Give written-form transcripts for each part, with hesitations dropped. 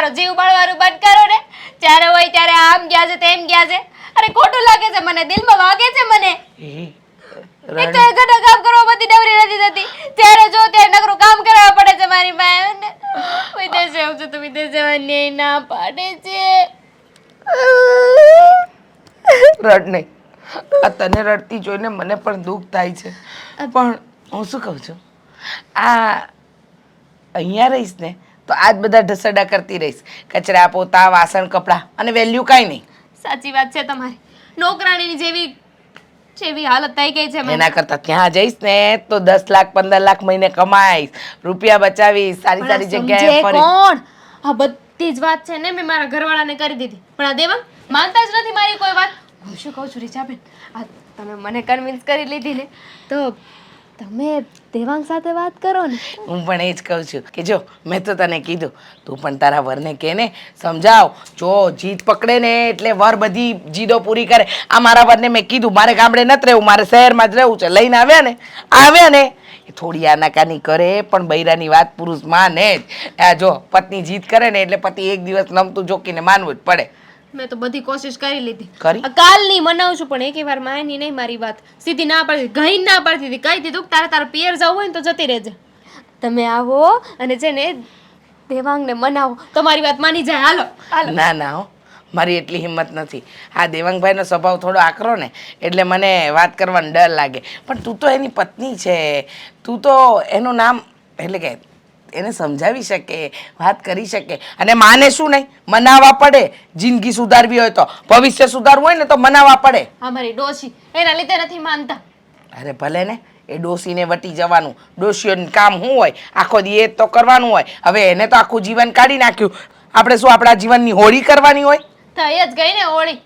મારો જીવ બળવાનું બંધ કરો ને. જ્યારે હોય ત્યારે આમ ગયા છે તેમ ગયા છે. અરે ખોટું લાગે છે મને, દિલમાં વાગે છે મને. એક તો એ ઘણા કામ કરવા બધી નવરી નથી થતી. ત્યારે જો ત્યારે નકરું કામ કરવા પડે છે મારી પાસે. વિદેશ જવું છે તો વિદેશ જવાની ના પાડે છે. રડ નહીં. આ તને રડતી જોઈને મને પણ દુઃખ થાય છે. પણ હું શું કહું છું, આ અહીંયા રહીશ ને તો આજ બધા ઢસડા કરતી રહીશ. કચરા પોતા વાસણ કપડાં અને વેલ્યુ કાંઈ નહીં. સાચી વાત છે તમારી. નોકરાણીની જેવી હાલત થઈ ગઈ છે. એના કરતા ત્યાં જઈશ ને તો 10 લાખ 15 લાખ મહિને કમાઈશ, રૂપિયા બચાવીશ, સારી સારી જગ્યાએ ફરીશ. કોણ આ બધી જ વાત છે ને મેં મારા ઘરવાળાને કરી દીધી, પણ આ દેવાંગ માનતા જ નથી મારી કોઈ વાત. હું શું કહું છું રીચાબેન, આ તમે મને કન્વિન્સ કરી લીધી ને તો તમે દેવાંગ સાથે વાત કરો ને. હું પણ એ જ કહું છું કે જો મેં તો તને કીધું, તું પણ તારા વરને કહે ને, સમજાવ. જો જીદ પકડે ને એટલે વર બધી જીદો પૂરી કરે. આ મારા વરને મેં કીધું મારે ગામડે નથી રહેવું, મારે શહેરમાં જ રહેવું છે. લઈને આવ્યા ને એ થોડી આનાકાની કરે પણ બૈરાની વાત પુરુષ માને જ. આ જો પત્ની જીદ કરે ને એટલે પતિ એક દિવસ નમતું જોકીને માનવું જ પડે. મેં તો બધી કોશિશ કરી લીધી. કરી? કાલની મનાવું છું પણ એકે વાર માની નહીં મારી વાત. સીધી ના પાડતી, ગઈ ના પાડતી હતી. કહી દીધું કે તારે પિયર જવું હોય ને તો જતી રહેજે. તમે આવો અને છે ને દેવાંગને મનાવો, તમારી વાત માની જાય. હાલો હાલો. ના ના હો, મારી એટલી હિંમત નથી. આ દેવાંગભાઈનો સ્વભાવ થોડો આકરો ને એટલે મને વાત કરવાનો ડર લાગે. પણ તું તો એની પત્ની છે, તું તો એનું નામ એટલે કે એને સમજાવી શકે, વાત કરી શકે. અને માને શું નહીં, મનાવવા પડે. જિંદગી સુધારવી હોય તો, ભવિષ્ય સુધારવું હોય ને તો મનાવવા પડે. અમારી ડોશી એના લીધે નથી માનતા. અરે ભલે ને, એ ડોશીને વટી જવાનું. ડોશીઓનું કામ શું હોય, આખો દી એ જ તો કરવાનું હોય. હવે એને તો આખું જીવન કાઢી નાખ્યું, આપણે શું આપણા જીવનની હોળી કરવાની હોય? થઈ જ ગઈ ને હોળી.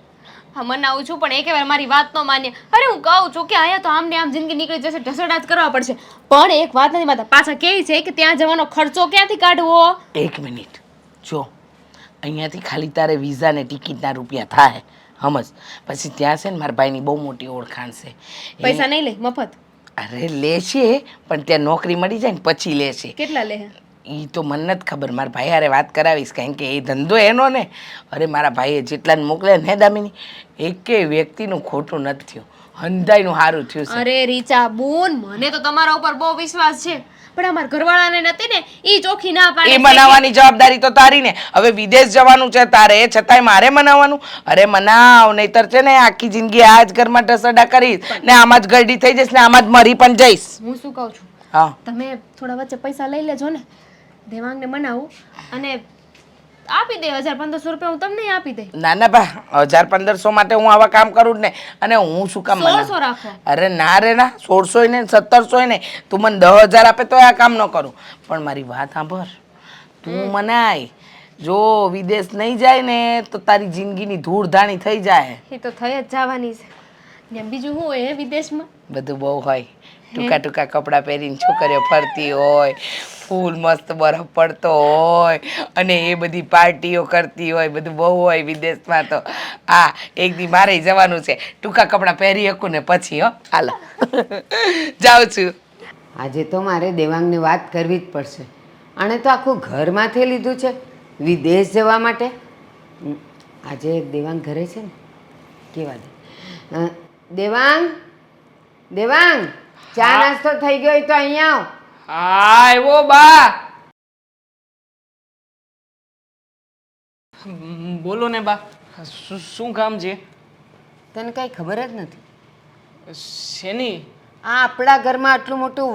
હા મનાવું છું પણ એક વાર મારી વાત ન માન્ય. અરે હું કહું છું કે અહીંયા તો આમને આમ જિંદગી નીકળી જશે, ઢસડા જ કરવા પડશે. પણ એક વાત નથી માતા, પાછા કેવી છે કે ત્યાં જવાનો ખર્ચો ક્યાંથી કાઢવો? એક મિનિટ જો, અહીંયાથી ખાલી તારે વિઝા ને ટિકિટના રૂપિયા થાય સમજ. પછી ત્યાં છે ને મારા ભાઈની બહુ મોટી ઓળખાણ છે. પૈસા નહીં લે, મફત? અરે લેશે પણ ત્યાં નોકરી મળી જાય ને પછી લેશે. કેટલા લે? એ તો મને નથી ખબર, મારા ભાઈ હારે વાત કરાવીશ, કારણ કે એ ધંધો એનો ને. અરે મારા ભાઈએ જેટલાને મોકલે ને દામિની, એકેય વ્યક્તિનું ખોટું નથી થયું, હંધાઈનું સારું થયું છે. અરે રીચા બોન, મને તો તમારા ઉપર બહુ વિશ્વાસ છે, પણ અમારા ઘરવાળાને નથી ને, ઈ ચોખી ના પાડે. એ મનાવવાની જવાબદારી તો તારી ને. હવે વિદેશ જવાનું છે તારે, છતાંય મારે મનાવવાનું? અરે મનાવ, નહીતર છે ને આખી જિંદગી આ જ ઘરમાં ઢસડા કરીશ ને આમાં જ ગરડી થઈ જઈશ ને આમાં જ મરી પણ જઈશ. હું શું કહું છું, હા તમે થોડા વચ્ચે પૈસા લઈ લેજો ને, દેવાંગને મનાવું અને આપી દે 1000-1500 રૂપિયા હું તમને આપી દે. ના ના બા, 1000-1500 માટે હું આવા કામ કરું જ ને. અને હું શું કામ 1600 રાખો. અરે ના રે ના, 1600 ને 1700 ને. તું મને 10,000 આપે તો આ કામ ન કરું. પણ મારી વાત સાંભળ, તું મનાય. જો વિદેશ નહીં જાય ને તો તારી જિંદગીની ધૂળધાણી થઈ જાય. એ તો થઈ જ જવાની છે ને. બીજું શું હોય વિદેશમાં? બધું બહુ હોય. ટૂંકા ટૂંકા કપડાં પહેરીને છોકરીઓ ફરતી હોય, ફૂલ મસ્ત બરફ પડતો હોય અને એ બધી પાર્ટીઓ કરતી હોય, બધું બહુ હોય વિદેશમાં તો. આ એક દી મારે જવાનું છે, ટૂંકા કપડાં પહેરી શકું ને પછી. હો હાલો જાઉં છું. આજે તો મારે દેવાંગને વાત કરવી જ પડશે. આણે તો આખું ઘરમાંથી લીધું છે વિદેશ જવા માટે. આજે દેવાંગ ઘરે છે ને, કેવા દે. દેવાંગ, દેવાંગ, ચા નાસ્તો થઈ ગયો તો અહીંયા આવ. હા આવ્યો બા. બોલો ને બા, શું કામ છે? તને કાંઈ ખબર જ નથી? શેની? આ આપણા ઘરમાં આટલું મોટું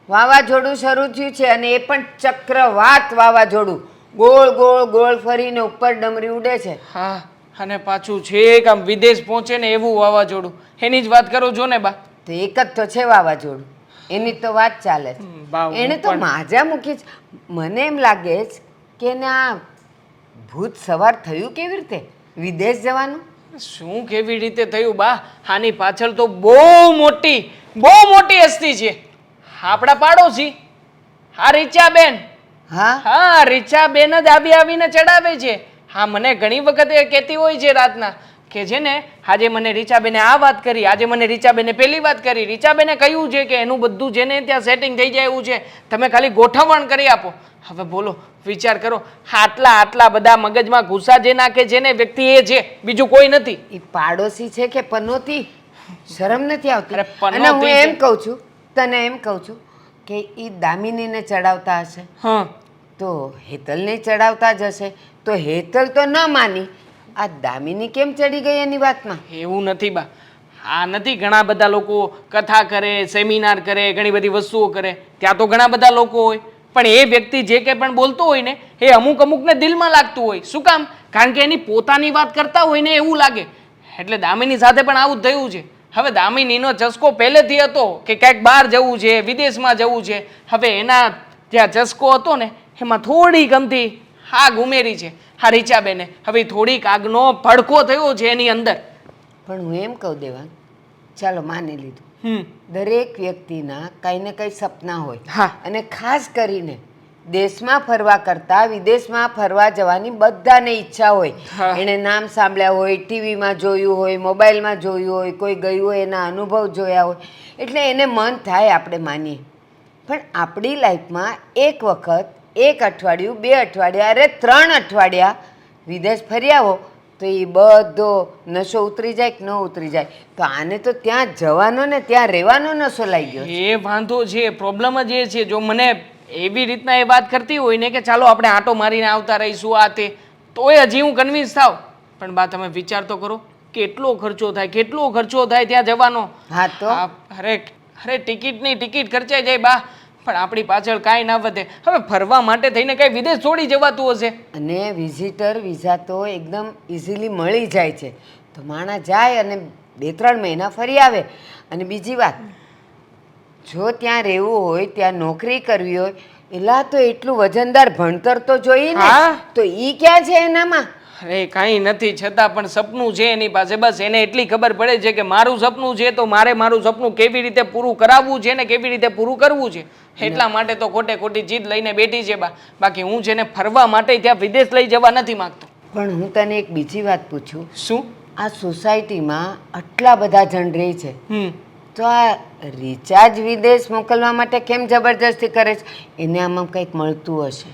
વાવાઝોડું શરૂ થયું છે અને એ પણ ચક્રવાત વાવાઝોડું. ગોળ ગોળ ગોળ ફરીને ઉપર ડમરી ઉડે છે. હા, અને પાછું છેક આમ વિદેશ પહોંચે ને એવું વાવાઝોડું. એની જ વાત કરો છો ને બા? તો એક જ તો છે વાવાઝોડું, એની તો વાત ચાલે છે. બા, હું એને તો પણ- માજા મૂકી છે. મને એમ લાગે છે કે એને આ ભૂત સવાર થયું કેવી રીતે વિદેશ જવાનું? શું કેવી રીતે થયું બા? આની પાછળ તો બહુ મોટી હસ્તી છે. આપણા પાડોશી, હા રીચાબેન. હા, હા, રીચાબેન જ આવીને ચડાવે છે. હા, મને ઘણી વખત એ કહેતી હોય છે રાતના કે છે ને આજે મને રીચાબેને આ વાત કરી, આજે મને રીચાબેને પેલી વાત કરી. રીચાબેને કહ્યું છે કે એનું બધું જેને ત્યાં સેટિંગ થઈ જાય એવું છે, તમે ખાલી ગોઠવણ કરી આપો. હવે બોલો, વિચાર કરો, આટલા આટલા બધા મગજમાં ગુસ્સા જે નાખે છે ને વ્યક્તિ એ છે, બીજું કોઈ નથી. એ પાડોશી છે કે પનોતી? શરમ નથી આવતી? અરે પનોતી અને હું એમ છે. કહું છું, તને એમ કહું છું કે એ દામિનીને ચડાવતા હશે હા, તો હેતલને ચડાવતા જ હશે. તો હેતલ તો ન માની, આ દામિની કેમ ચડી ગઈ એની વાતમાં? એવું નથી બા. આ નથી ઘણા બધા લોકો કથા કરે, સેમિનાર કરે, ઘણી બધી વસ્તુઓ કરે, ત્યાં તો ઘણા બધા લોકો હોય, પણ એ વ્યક્તિ જે કંઈ પણ બોલતો હોય ને એ અમુક અમુકને દિલમાં લાગતું હોય. શું કામ? કારણ કે એની પોતાની વાત કરતા હોય ને એવું લાગે. એટલે દામિની સાથે પણ આવું જ થયું છે. હવે દામિનીનો ચસ્કો પહેલેથી હતો કે ક્યાંક બહાર જવું છે, વિદેશમાં જવું છે. હવે એના ત્યાં ચસ્કો હતો ને એમાં થોડી ગમતી આગ ઉમેરી છે આ રીચાબેને. હવે થોડીક આગનો ભડકો થયો છે એની અંદર. પણ હું એમ કહું દેવાંગ, ચાલો માની લીધું, દરેક વ્યક્તિના કંઈ ને કંઈ સપના હોય. હા. અને ખાસ કરીને દેશમાં ફરવા કરતાં વિદેશમાં ફરવા જવાની બધાને ઈચ્છા હોય. હા. એણે નામ સાંભળ્યા હોય, ટીવીમાં જોયું હોય, મોબાઈલમાં જોયું હોય, કોઈ ગયું હોય એના અનુભવ જોયા હોય, એટલે એને મન થાય, આપણે માનીએ. પણ આપણી લાઈફમાં એક વખત, એક અઠવાડિયું, 2 અઠવાડિયા, અરે 3 અઠવાડિયા વિદેશ ફરી આવો તો એ બધો નશો ઉતરી જાય કે ન ઉતરી જાય. તો આને તો ત્યાં જવાનો ને ત્યાં રહેવાનો નશો લાગી ગયો. એ વાંધો છે, પ્રોબ્લેમ જ એ છે. જો મને એવી રીતના એ વાત કરતી હોય ને કે ચાલો આપણે આંટો મારીને આવતા રહીશું આ તે, તોય હજી હું કન્વિન્સ થાવ. પણ બા તમે વિચાર તો કરો, કેટલો ખર્ચો થાય, કેટલો ખર્ચો થાય ત્યાં જવાનો. હા તો અરે અરે ટિકિટની ટિકિટ ખર્ચાઈ જાય બા, પણ આપણી પાછળ કાંઈ ના વધે. હવે ફરવા માટે થઈને કઈ વિદેશ છોડી જવાતું હશે? અને વિઝિટર વિઝા તો એકદમ ઇઝીલી મળી જાય છે. તો માણસ જાય અને 2-3 મહિના ફરી આવે. અને બીજી વાત, જો ત્યાં રહેવું હોય, ત્યાં નોકરી કરવી હોય, એલા તો એટલું વજનદાર ભણતર તો જોઈએ ને. હા. તો ઈ ક્યાં છે એનામાં? અરે કાંઈ નથી, છતાં પણ સપનું છે એની પાસે. બસ એને એટલી ખબર પડે છે કે મારું સપનું છે તો મારે મારું સપનું કેવી રીતે પૂરું કરાવવું છે ને કેવી રીતે પૂરું કરવું છે. એટલા માટે તો ખોટે ખોટી જીદ લઈને બેઠી છે બા. બાકી હું જેને ફરવા માટે ત્યાં વિદેશ લઈ જવા નથી માંગતો. પણ હું તને એક બીજી વાત પૂછું. શું? આ સોસાયટીમાં આટલા બધા જણ રહે છે, હમ તો આ રિચાર્જ વિદેશ મોકલવા માટે કેમ જબરજસ્તી કરે છે? એને આમાં કંઈક મળતું હશે.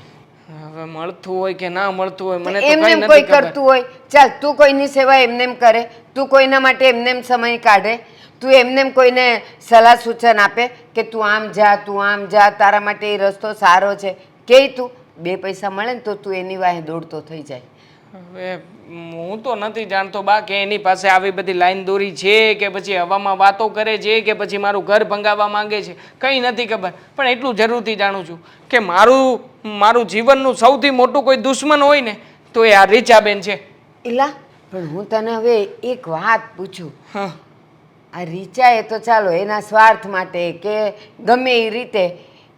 હવે મળતું હોય કે ના મળતું હોય મને તો એમને કઈ એમ નથી કોઈ ખબર. કરતું હોય, ચાલ તું કોઈની સેવા એમને એમ કરે, તું કોઈના માટે એમને એમ સમય કાઢે, તું એમને એમ કોઈને સલાહ સૂચન આપે કે તું આમ જા, તું આમ જા, તારા માટે એ રસ્તો સારો છે કે તું 2 પૈસા મળે ને તો તું એની વાહે દોડતો થઈ જાય. હવે હું તો નથી જાણતો બા કે એની પાસે આવી બધી લાઈન દોરી છે કે પછી હવામાં વાતો કરે છે કે પછી મારું ઘર ભંગાવવા માંગે છે, કંઈ નથી ખબર. પણ એટલું જરૂરથી જાણું છું કે મારું જીવનનું સૌથી મોટું કોઈ દુશ્મન હોય ને તો એ આ રીચાબેન છે. એલા પણ હું તને હવે એક વાત પૂછું. હા, આ રીચાએ તો ચાલો એના સ્વાર્થ માટે કે ગમે એ રીતે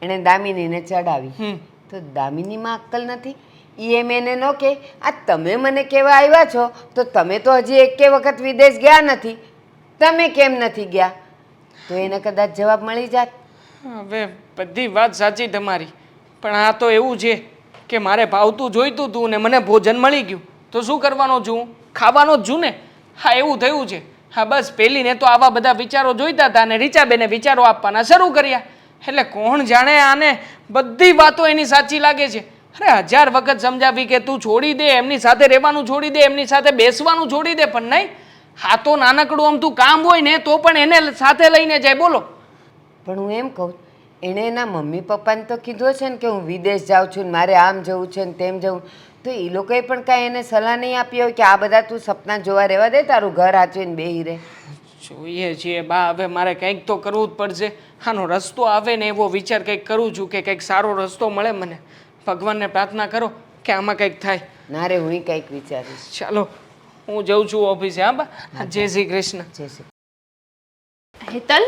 એણે દામિનીને ચડાવી, તો દામિનીમાં અક્કલ નથી? ઈ એમ એને ન કે આ તમે મને કહેવા આવ્યા છો તો તમે તો હજી એકે વખત વિદેશ ગયા નથી, તમે કેમ નથી ગયા? તો એને કદાચ જવાબ મળી જાત. હવે બધી વાત સાચી તમારી, પણ આ તો એવું છે કે મારે ભાવતું જોઈતું હતું ને મને ભોજન મળી ગયું તો શું કરવાનો છું હું? ખાવાનો જ છું ને. હા એવું થયું છે. હા બસ પેલીને તો આવા બધા વિચારો જોઈતા હતા અને રીચાબેને વિચારો આપવાના શરૂ કર્યા. એટલે કોણ જાણે આને બધી વાતો એની સાચી લાગે છે. અરે 1000 વખત સમજાવી કે તું છોડી દે, એમની સાથે રહેવાનું છોડી દે, એમની સાથે બેસવાનું છોડી દે, પણ નહીં. હા તો નાનકડું આમતું કામ હોય ને તો પણ એને સાથે લઈને જાય. બોલો. પણ હું એમ કહું, એણે એના મમ્મી પપ્પાને તો કીધું છે ને કે હું વિદેશ જાઉં છું ને મારે આમ જવું છે ને તેમ જવું, તો એ લોકોએ પણ કાંઈ એને સલાહ નહીં આપી હોય કે આ બધા તું સપના જોવા રહેવા દે, તારું ઘર હાચવીને બેહી રહે? જોઈએ છીએ બા, હવે મારે કંઈક તો કરવું જ પડશે. આનો રસ્તો આવે ને એવો વિચાર કંઈક કરું છું કે કંઈક સારો રસ્તો મળે મને. ભગવાનને પ્રાર્થના કરો કે આમાં કંઈક થાય. ના રે, હું કંઈક વિચારીશ. ચાલો હું જઉં છું ઓફિસે. હા બા, જય શ્રી કૃષ્ણ. જય શ્રી હેતલ.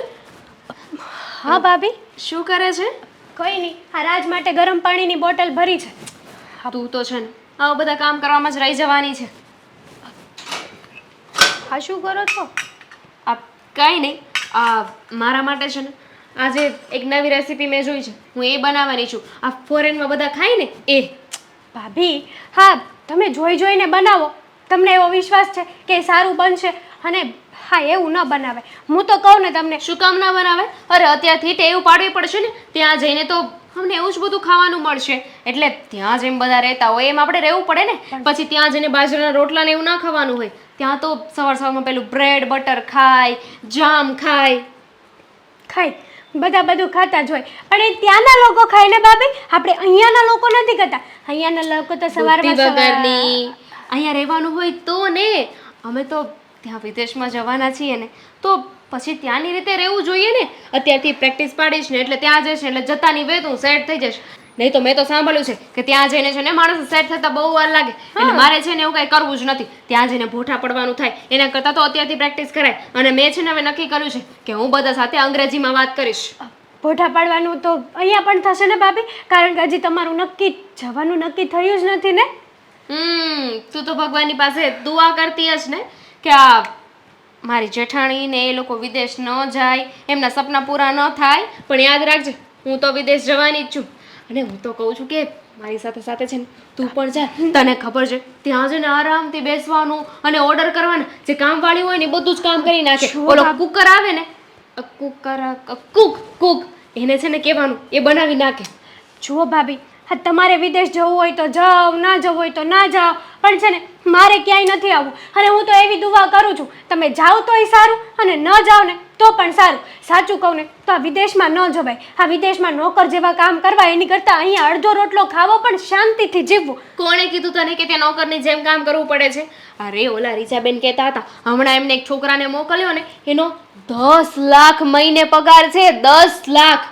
હા ભાભી, શું કરે છે? કંઈ નહીં, આ રાજ માટે ગરમ પાણીની બોટલ ભરી છે. તું તો છે ને આવા બધા કામ કરવામાં જ રહી જવાની છે. હા શું કરો છો? આ કંઈ નહીં, આ મારા માટે છે ને આજે એક નવી રેસીપી મેં જોઈ છે, હું એ બનાવવાની છું. આ ફોરેનમાં બધા ખાય ને એ. ભાભી, હા તમે જોઈ જોઈને બનાવો, તમને એવો વિશ્વાસ છે કે એ સારું બનશે. અને હા એવું ન બનાવે. હું તો કહું ને તમને, શું કામ ના બનાવે? અરે અત્યારથી ટેવ પાડવી પડશે ને. ત્યાં જઈને તો અમને એવું જ બધું ખાવાનું મળશે, એટલે ત્યાં જેમ બધા રહેતા હોય એમ આપણે રહેવું પડે ને. પછી ત્યાં જઈને બાજરાના રોટલા ને એવું ના ખાવાનું હોય. ત્યાં તો સવારમાં પેલું બ્રેડ બટર ખાય, જામ ખાય. ખાય બધા બધું ખાતા જ હોય, પણ એ ત્યાંના લોકો ખાય ને ભાભી, આપણે અહીંયાના લોકો નથી ખાતા. અહીંયાના લોકો તો સવારમાં વગરની અહીંયા રહેવાનું હોય તો ને. અમે તો ત્યાં વિદેશમાં જવાના છીએ ને, તો પછી ત્યાંની રીતે રહેવું જોઈએ ને. અત્યારથી પ્રેક્ટિસ પાડીશ ને એટલે ત્યાં જઈશ ને એટલે જતાની વેત હું સેટ થઈ જઈશ. નહીં તો મેં તો સાંભળ્યું છે કે ત્યાં જઈને છે ને માણસ સેટ થતા બહુ વાર લાગે, એટલે મારે છે ને એવું કાંઈ કરવું જ નથી. ત્યાં જઈને ભોઠા પડવાનું થાય એના કરતાં તો અત્યારથી પ્રેક્ટિસ કરાય. અને મેં છે ને હવે નક્કી કર્યું છે કે હું બધા સાથે અંગ્રેજીમાં વાત કરીશ. ભોઠા પાડવાનું તો અહીંયા પણ થશે ને ભાભી, કારણ કે હજી તમારું નક્કી જવાનું નક્કી થયું જ નથી ને. તું તો ભગવાનની પાસે દુઆ કરતી હશ ને કે આ મારી જેઠાણી ને એ લોકો વિદેશ ન જાય, એમના સપના પૂરા ન થાય. પણ યાદ રાખજે, હું તો વિદેશ જવાની જ છું. અને હું તો કહું છું કે મારી સાથે સાથે છે ને તું પણ જા. તને ખબર છે ત્યાં જઈને આરામથી બેસવાનું અને ઓર્ડર કરવાના. જે કામવાળી હોય ને એ બધું જ કામ કરી નાખે. ઓલો કુકર આવે ને, કુક એને છે ને કહેવાનું એ બનાવી નાખે. જુઓ ભાભી, હા તમારે વિદેશ જવું હોય તો જાઓ, ના જવું હોય તો ના જાઓ, પણ છે ને મારે ક્યાંય નથી આવવું. અને હું તો એવી દુઆ કરું છું, તમે જાઓ તોય સારું અને ન જાઓ ને તો પણ સારું. સાચું કહું ને તો આ વિદેશમાં ન જવાય. આ વિદેશમાં નોકર જેવા કામ કરવા એની કરતાં અહીંયા અડધો રોટલો ખાવો પણ શાંતિથી જીવવું. કોણે કીધું તને કે ત્યાં નોકરની જેમ કામ કરવું પડે છે? અરે ઓલા રીચાબેન કહેતા હતા હમણાં એમને એક છોકરાને મોકલ્યો ને, એનો 10 લાખ મહિને પગાર છે. 10 લાખ.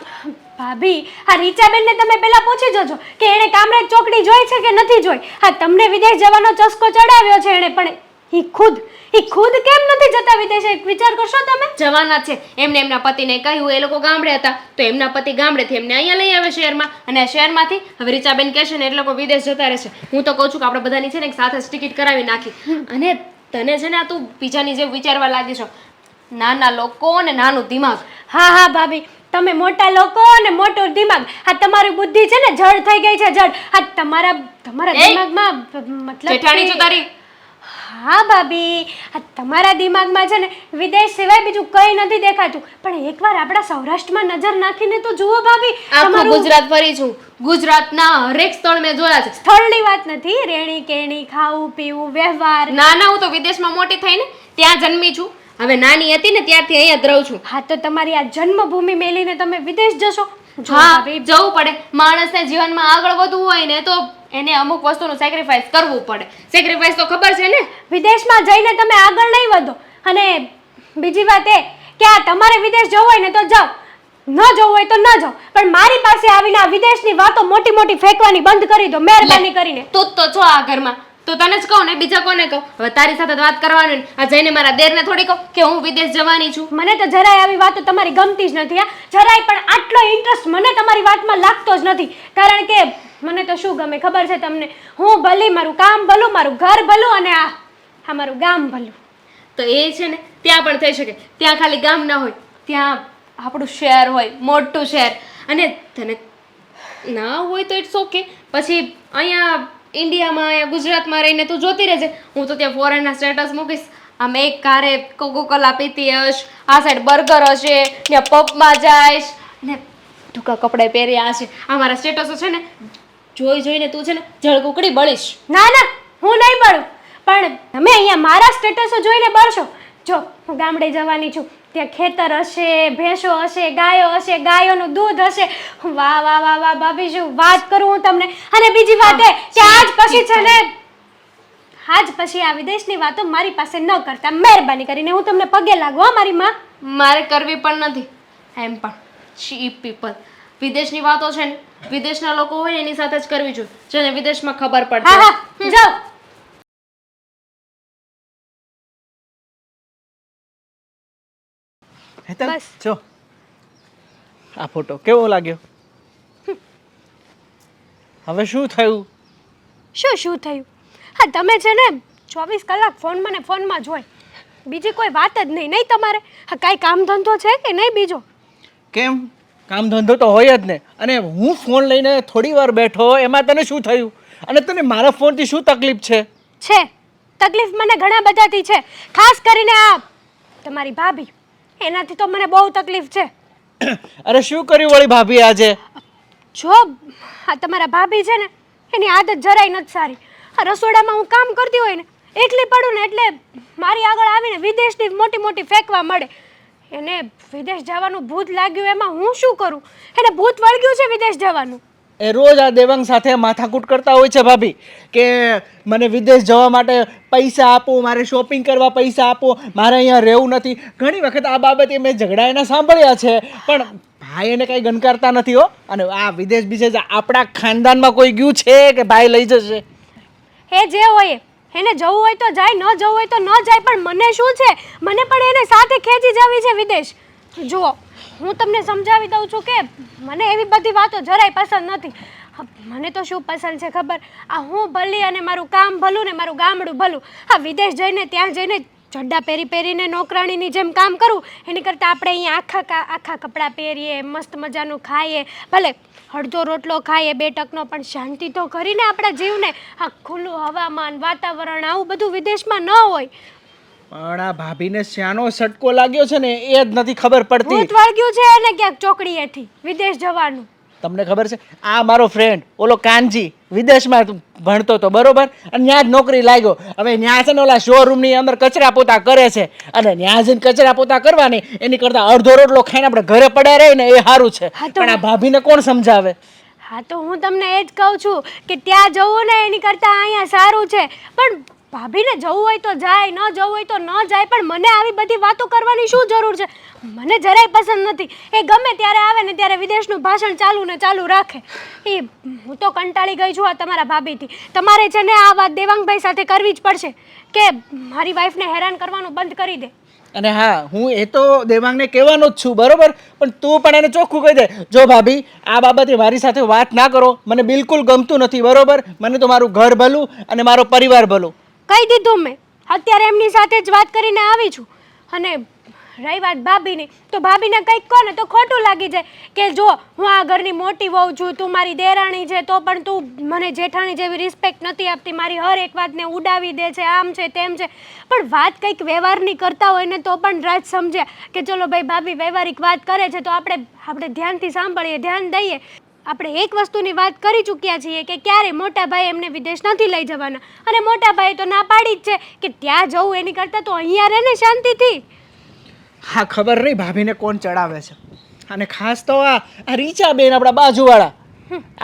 ભાભી, આ રીચાબેનને તમે પહેલા પૂછી જોજો કે એણે કામરેજ ચોકડી જોઈ છે કે નથી જોઈ. હા તમને વિદેશ જવાનો ચસ્કો ચડાવ્યો છે એણે, પણ ઈ ખુદ કેમ નથી જતા વિદેશ? એક વિચાર કરશો તમે. જવાના છે. એમને એમના પતિને કહ્યું, એ લોકો ગામડે હતા તો એમના પતિ ગામડેથી એમને અહીંયા લઈ આવે શહેરમાં, અને શહેરમાંથી હવે રીચાબેન કહેશે ને એટલે લોકો વિદેશ જતા રહેશે. હું તો કહું છું કે આપણે બધાની છે ને એક સાથે જ ટિકિટ કરાવી નાખી. અને તને છે ને તું બીજાની જેમ વિચારવા લાગી છો. નાના લોકો ને નાનું દિમાગ. હા ભાભી, તમે મોટા લોકો અને મોટું દિમાગ. આ તમારી બુદ્ધિ છે ને જડ થઈ ગઈ છે, જડ. આ તમારા દિમાગમાં મતલબ જેઠાણી છું તારી. હા ભાભી, આ તમારા દિમાગમાં છે ને વિદેશ સિવાય બીજું કંઈ નથી દેખાતું. પણ એકવાર આપણા સૌરાષ્ટ્રમાં નજર નાખીને તો જુઓ ભાભી. આખું ગુજરાત ફરી છું. ગુજરાતના હરેક સ્થળ મેં જોયા છે. સ્થળની વાત નથી, રેણી કેણી, ખાવું પીવું, વ્યવહાર. ના હું તો વિદેશમાં મોટી થઈને ત્યાં જન્મી છું. હવે નાની હતી ને ત્યારથી અહીંયા જ રહું છું. હા તો તમારી આ જન્મભૂમિ મેલીને તમે વિદેશ જશો? હા જવું પડે. માણસને જીવનમાં આગળ વધવું હોય ને તો એને અમુક વસ્તુનું સેક્રિફાઈસ કરવું પડે. સેક્રિફાઈસ તો ખબર છે ને. વિદેશમાં જઈને તમે આગળ નહીં વધો. અને બીજી વાત એ કે આ તમારે વિદેશ જવું હોય ને તો જાઓ, ન જવું હોય તો ન જાઓ, પણ મારી પાસે આવીને આ વિદેશની વાતો મોટી મોટી ફેંકવાની બંધ કરી દો મહેરબાની કરીને. તું જ તો છો આ ઘરમાં, તો તને જ કહું ને, બીજા કોને કહું? હવે તારી સાથે વાત કરવાની ને આ જઈને મારા દેરને થોડી કહું કે હું વિદેશ જવાની છું. મને તો જરાય આવી વાતો તમારી ગમતી જ નથી. જરાય પણ આટલો ઇન્ટરેસ્ટ મને તમારી વાતમાં લાગતો જ નથી. કારણ કે મને તો શું ગમે ખબર છે તમને? હું ભલી, મારું કામ ભલું, મારું ઘર ભલું અને આ મારું ગામ ભલું. તો એ છે ને ત્યાં પણ થઈ શકે. ત્યાં ખાલી ગામ ના હોય, ત્યાં આપણું શહેર હોય, મોટું શહેર. અને તને ના હોય તો ઇટ્સ ઓકે. પછી અહીંયા ઇન્ડિયામાં, અહીંયા ગુજરાતમાં રહીને તું જોતી રહેજે. હું તો ત્યાં ફોરેનના સ્ટેટસ મૂકીશ. આમ એક કારે કોકોકોલા પીતી હશ, આ સાઈડ બર્ગર હશે, ત્યાં પબમાં જઈશ ને ટૂંકા કપડાં પહેર્યા હશે. આ મારા સ્ટેટસો છે ને જોઈને તું છે ને જળકુકડી બળીશ. ના હું નહીં બળું, પણ તમે અહીંયા મારા સ્ટેટસો જોઈને બળશો. જો હું ગામડે જવાની છું, ત્યાં ખેતર હશે, ભેંસો હશે, ગાયો હશે, ગાયોનું દૂધ હશે. વાહ વાહ વાહ વાહ ભાભી, શું વાત કરું હું તમને. અને બીજી વાત એ કે આજ પછી છે ને આ વિદેશની વાતો મારી પાસે ન કરતા મહેરબાની કરીને. હું તમને પગે લાગુ હો મારી માં. મારે કરવી પણ નથી. એમ પણ ચીપ પીપલ. વિદેશની વાતો છે ને વિદેશના લોકો હોય એની સાથે જ કરવી જોઈએ, જેને વિદેશમાં ખબર પડે. હા જાઓ. હેતલ જો આ ફોટો કેવો લાગ્યો? હવે શું થયું? શું થયું? હા તમે છે ને 24 કલાક ફોનમાં ને ફોનમાં જ હોય, બીજી કોઈ વાત જ નહીં તમારે. હા કાંઈ કામ ધંધો છે કે નહીં બીજો? કેમ, કામ ધંધો તો હોય જ ને. અને હું ફોન લઈને થોડી વાર બેઠો, એમાં તને શું થયું? અને તને મારા ફોનથી શું તકલીફ છે? તકલીફ મને ઘણા બધાથી છે, ખાસ કરીને આ તમારી ભાભી, એનાથી તો મને બહુ તકલીફ છે. અરે શું કર્યું વળી ભાભી આજે? જો આ તમારા ભાભી છે ને, એની આદત જરાય નથી સારી. આ રસોડામાં હું કામ કરતી હોય ને, એકલી પડું ને એટલે મારી આગળ આવીને વિદેશની મોટી મોટી ફેંકવા મળે. એને વિદેશ જવાનું ભૂત લાગ્યું, એમાં હું શું કરું? એને ભૂત વળગ્યું છે વિદેશ જવાનું. એ રોજ આ દેવાંગ સાથે માથાકૂટ કરતા હોય છે ભાભી, કે મને વિદેશ જવા માટે પૈસા આપો, મારે શોપિંગ કરવા પૈસા આપો, મારે અહીંયા રહેવું નથી. ઘણી વખત આ બાબતે મેં ઝઘડા એના સાંભળ્યા છે, પણ ભાઈ એને કંઈ ગણકારતા નથી હો. અને આ વિદેશ વિશે આપણા ખાનદાનમાં કોઈ ગયું છે કે ભાઈ લઈ જશે? એ જે હોય એને જવું હોય તો જાય, ન જવું હોય તો ન જાય, પણ મને શું છે? મને પણ એને સાથે ખેંચી જવી છે વિદેશ. જુઓ, હું તમને સમજાવી દઉં છું કે મને એવી બધી વાતો જરાય પસંદ નથી. મને તો શું પસંદ છે ખબર? આ હું ભલી અને મારું કામ ભલું ને મારું ગામડું ભલું. આ વિદેશ જઈને ત્યાં જઈને ચડ્ડા પહેરીને નોકરાણીની જેમ કામ કરું એની કરતાં આપણે અહીંયા આખા કપડાં પહેરીએ, મસ્ત મજાનું ખાઈએ, ભલે અડધો રોટલો ખાઈએ 2 ટકનો, પણ શાંતિ તો કરીને આપણા જીવને. આ ખુલ્લું હવામાન, વાતાવરણ આવું બધું વિદેશમાં ન હોય. પણ આ ભાભીને શ્યાનો સટકો લાગ્યો છે ને એ જ નથી ખબર પડતી. ભૂત વળગ્યું છે એને ક્યાંક ચોકડીએથી વિદેશ જવાનું. તમને ખબર છે, આ મારો ફ્રેન્ડ ઓલો કાનજી વિદેશમાં ભણતો હતો, બરોબર? અને ત્યાં જ નોકરી લાગ્યો. હવે ત્યાં છે ને ઓલા શોરૂમની અંદર કચરા પોતા કરે છે, અને ત્યાં જઈને કચરા પોતા કરવાની એની કરતાં અડધો રોટલો ખાઈને આપણે ઘરે પડ્યા રહીએ ને એ સારું છે. પણ આ ભાભીને કોણ સમજાવે? હા તો હું તમને એ જ કહું છું કે ત્યાં જવું ને એની કરતાં અહીંયા સારું છે. પણ ભાભીને જવું હોય તો જાય, ન જવું હોય તો ન જાય, પણ મને આવી બધી વાતો કરવાની શું જરૂર છે? મને જરાય પસંદ નથી. એ ગમે ત્યારે આવે ને ત્યારે વિદેશનું ભાષણ ચાલુ ને ચાલુ રાખે. એ હું તો કંટાળી ગઈ છું આ તમારા ભાભીથી. તમારે છે ને આ વાત દેવાંગભાઈ સાથે કરવી જ પડશે કે મારી વાઈફને હેરાન કરવાનું બંધ કરી દે. અને હા, હું એ તો દેવાંગને કહેવાનો જ છું, બરોબર? પણ તું પણ એને ચોખ્ખું કહી દે, જો ભાભી આ બાબતે મારી સાથે વાત ના કરો, મને બિલકુલ ગમતું નથી, બરોબર? મને તો મારું ઘર ભલું અને મારો પરિવાર ભલું. કહી દીધું મેં. અત્યારે એમની સાથે જ વાત કરીને આવી છું. અને રહી વાત ભાભીની, તો ભાભીને કંઈક કહો ને તો ખોટું લાગી જાય કે જો હું આ ઘરની મોટી વહુ છું, તું મારી દેરાણી છે, તો પણ તું મને જેઠાણી જેવી રિસ્પેક્ટ નથી આપતી, મારી હર એક વાતને ઉડાવી દે છે, આમ છે તેમ છે. પણ વાત કંઈક વ્યવહારની કરતા હોય ને તો પણ રાજ સમજે કે ચલો ભાઈ ભાભી વ્યવહારિક વાત કરે છે તો આપણે ધ્યાનથી સાંભળીએ, ધ્યાન દઈએ. આપણે એક વસ્તુની વાત કરી ચૂક્યા છીએ કે ક્યારે મોટા ભાઈ એમને વિદેશ નથી લઈ જવાના, અને મોટા ભાઈ તો ના પાડી જ છે કે ત્યાં જવું એની કરતાં તો અહીંયા રહે ને શાંતિથી. હા, ખબર નહીં ભાભીને કોણ ચડાવે છે. અને ખાસ તો આ રીચાબેન આપણા બાજુવાળા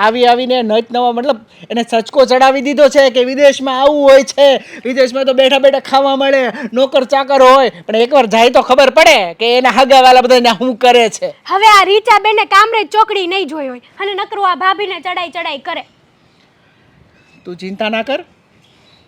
આવીને નત નવા મતલબ એને સચકો ચડાવી દીધો છે કે વિદેશમાં આવું હોય છે, વિદેશમાં તો બેઠા બેઠા ખાવા મળે, નોકર ચાકર હોય, પણ એકવાર જાય તો ખબર પડે કે એના હગાવાલા બધા શું કરે છે. હવે આ રીચાબેને કામરેજ ચોકડી નહીં જોઈ હોય અને નકરું આ ભાભીને ચડાઈ કરે. તું ચિંતા ના કર,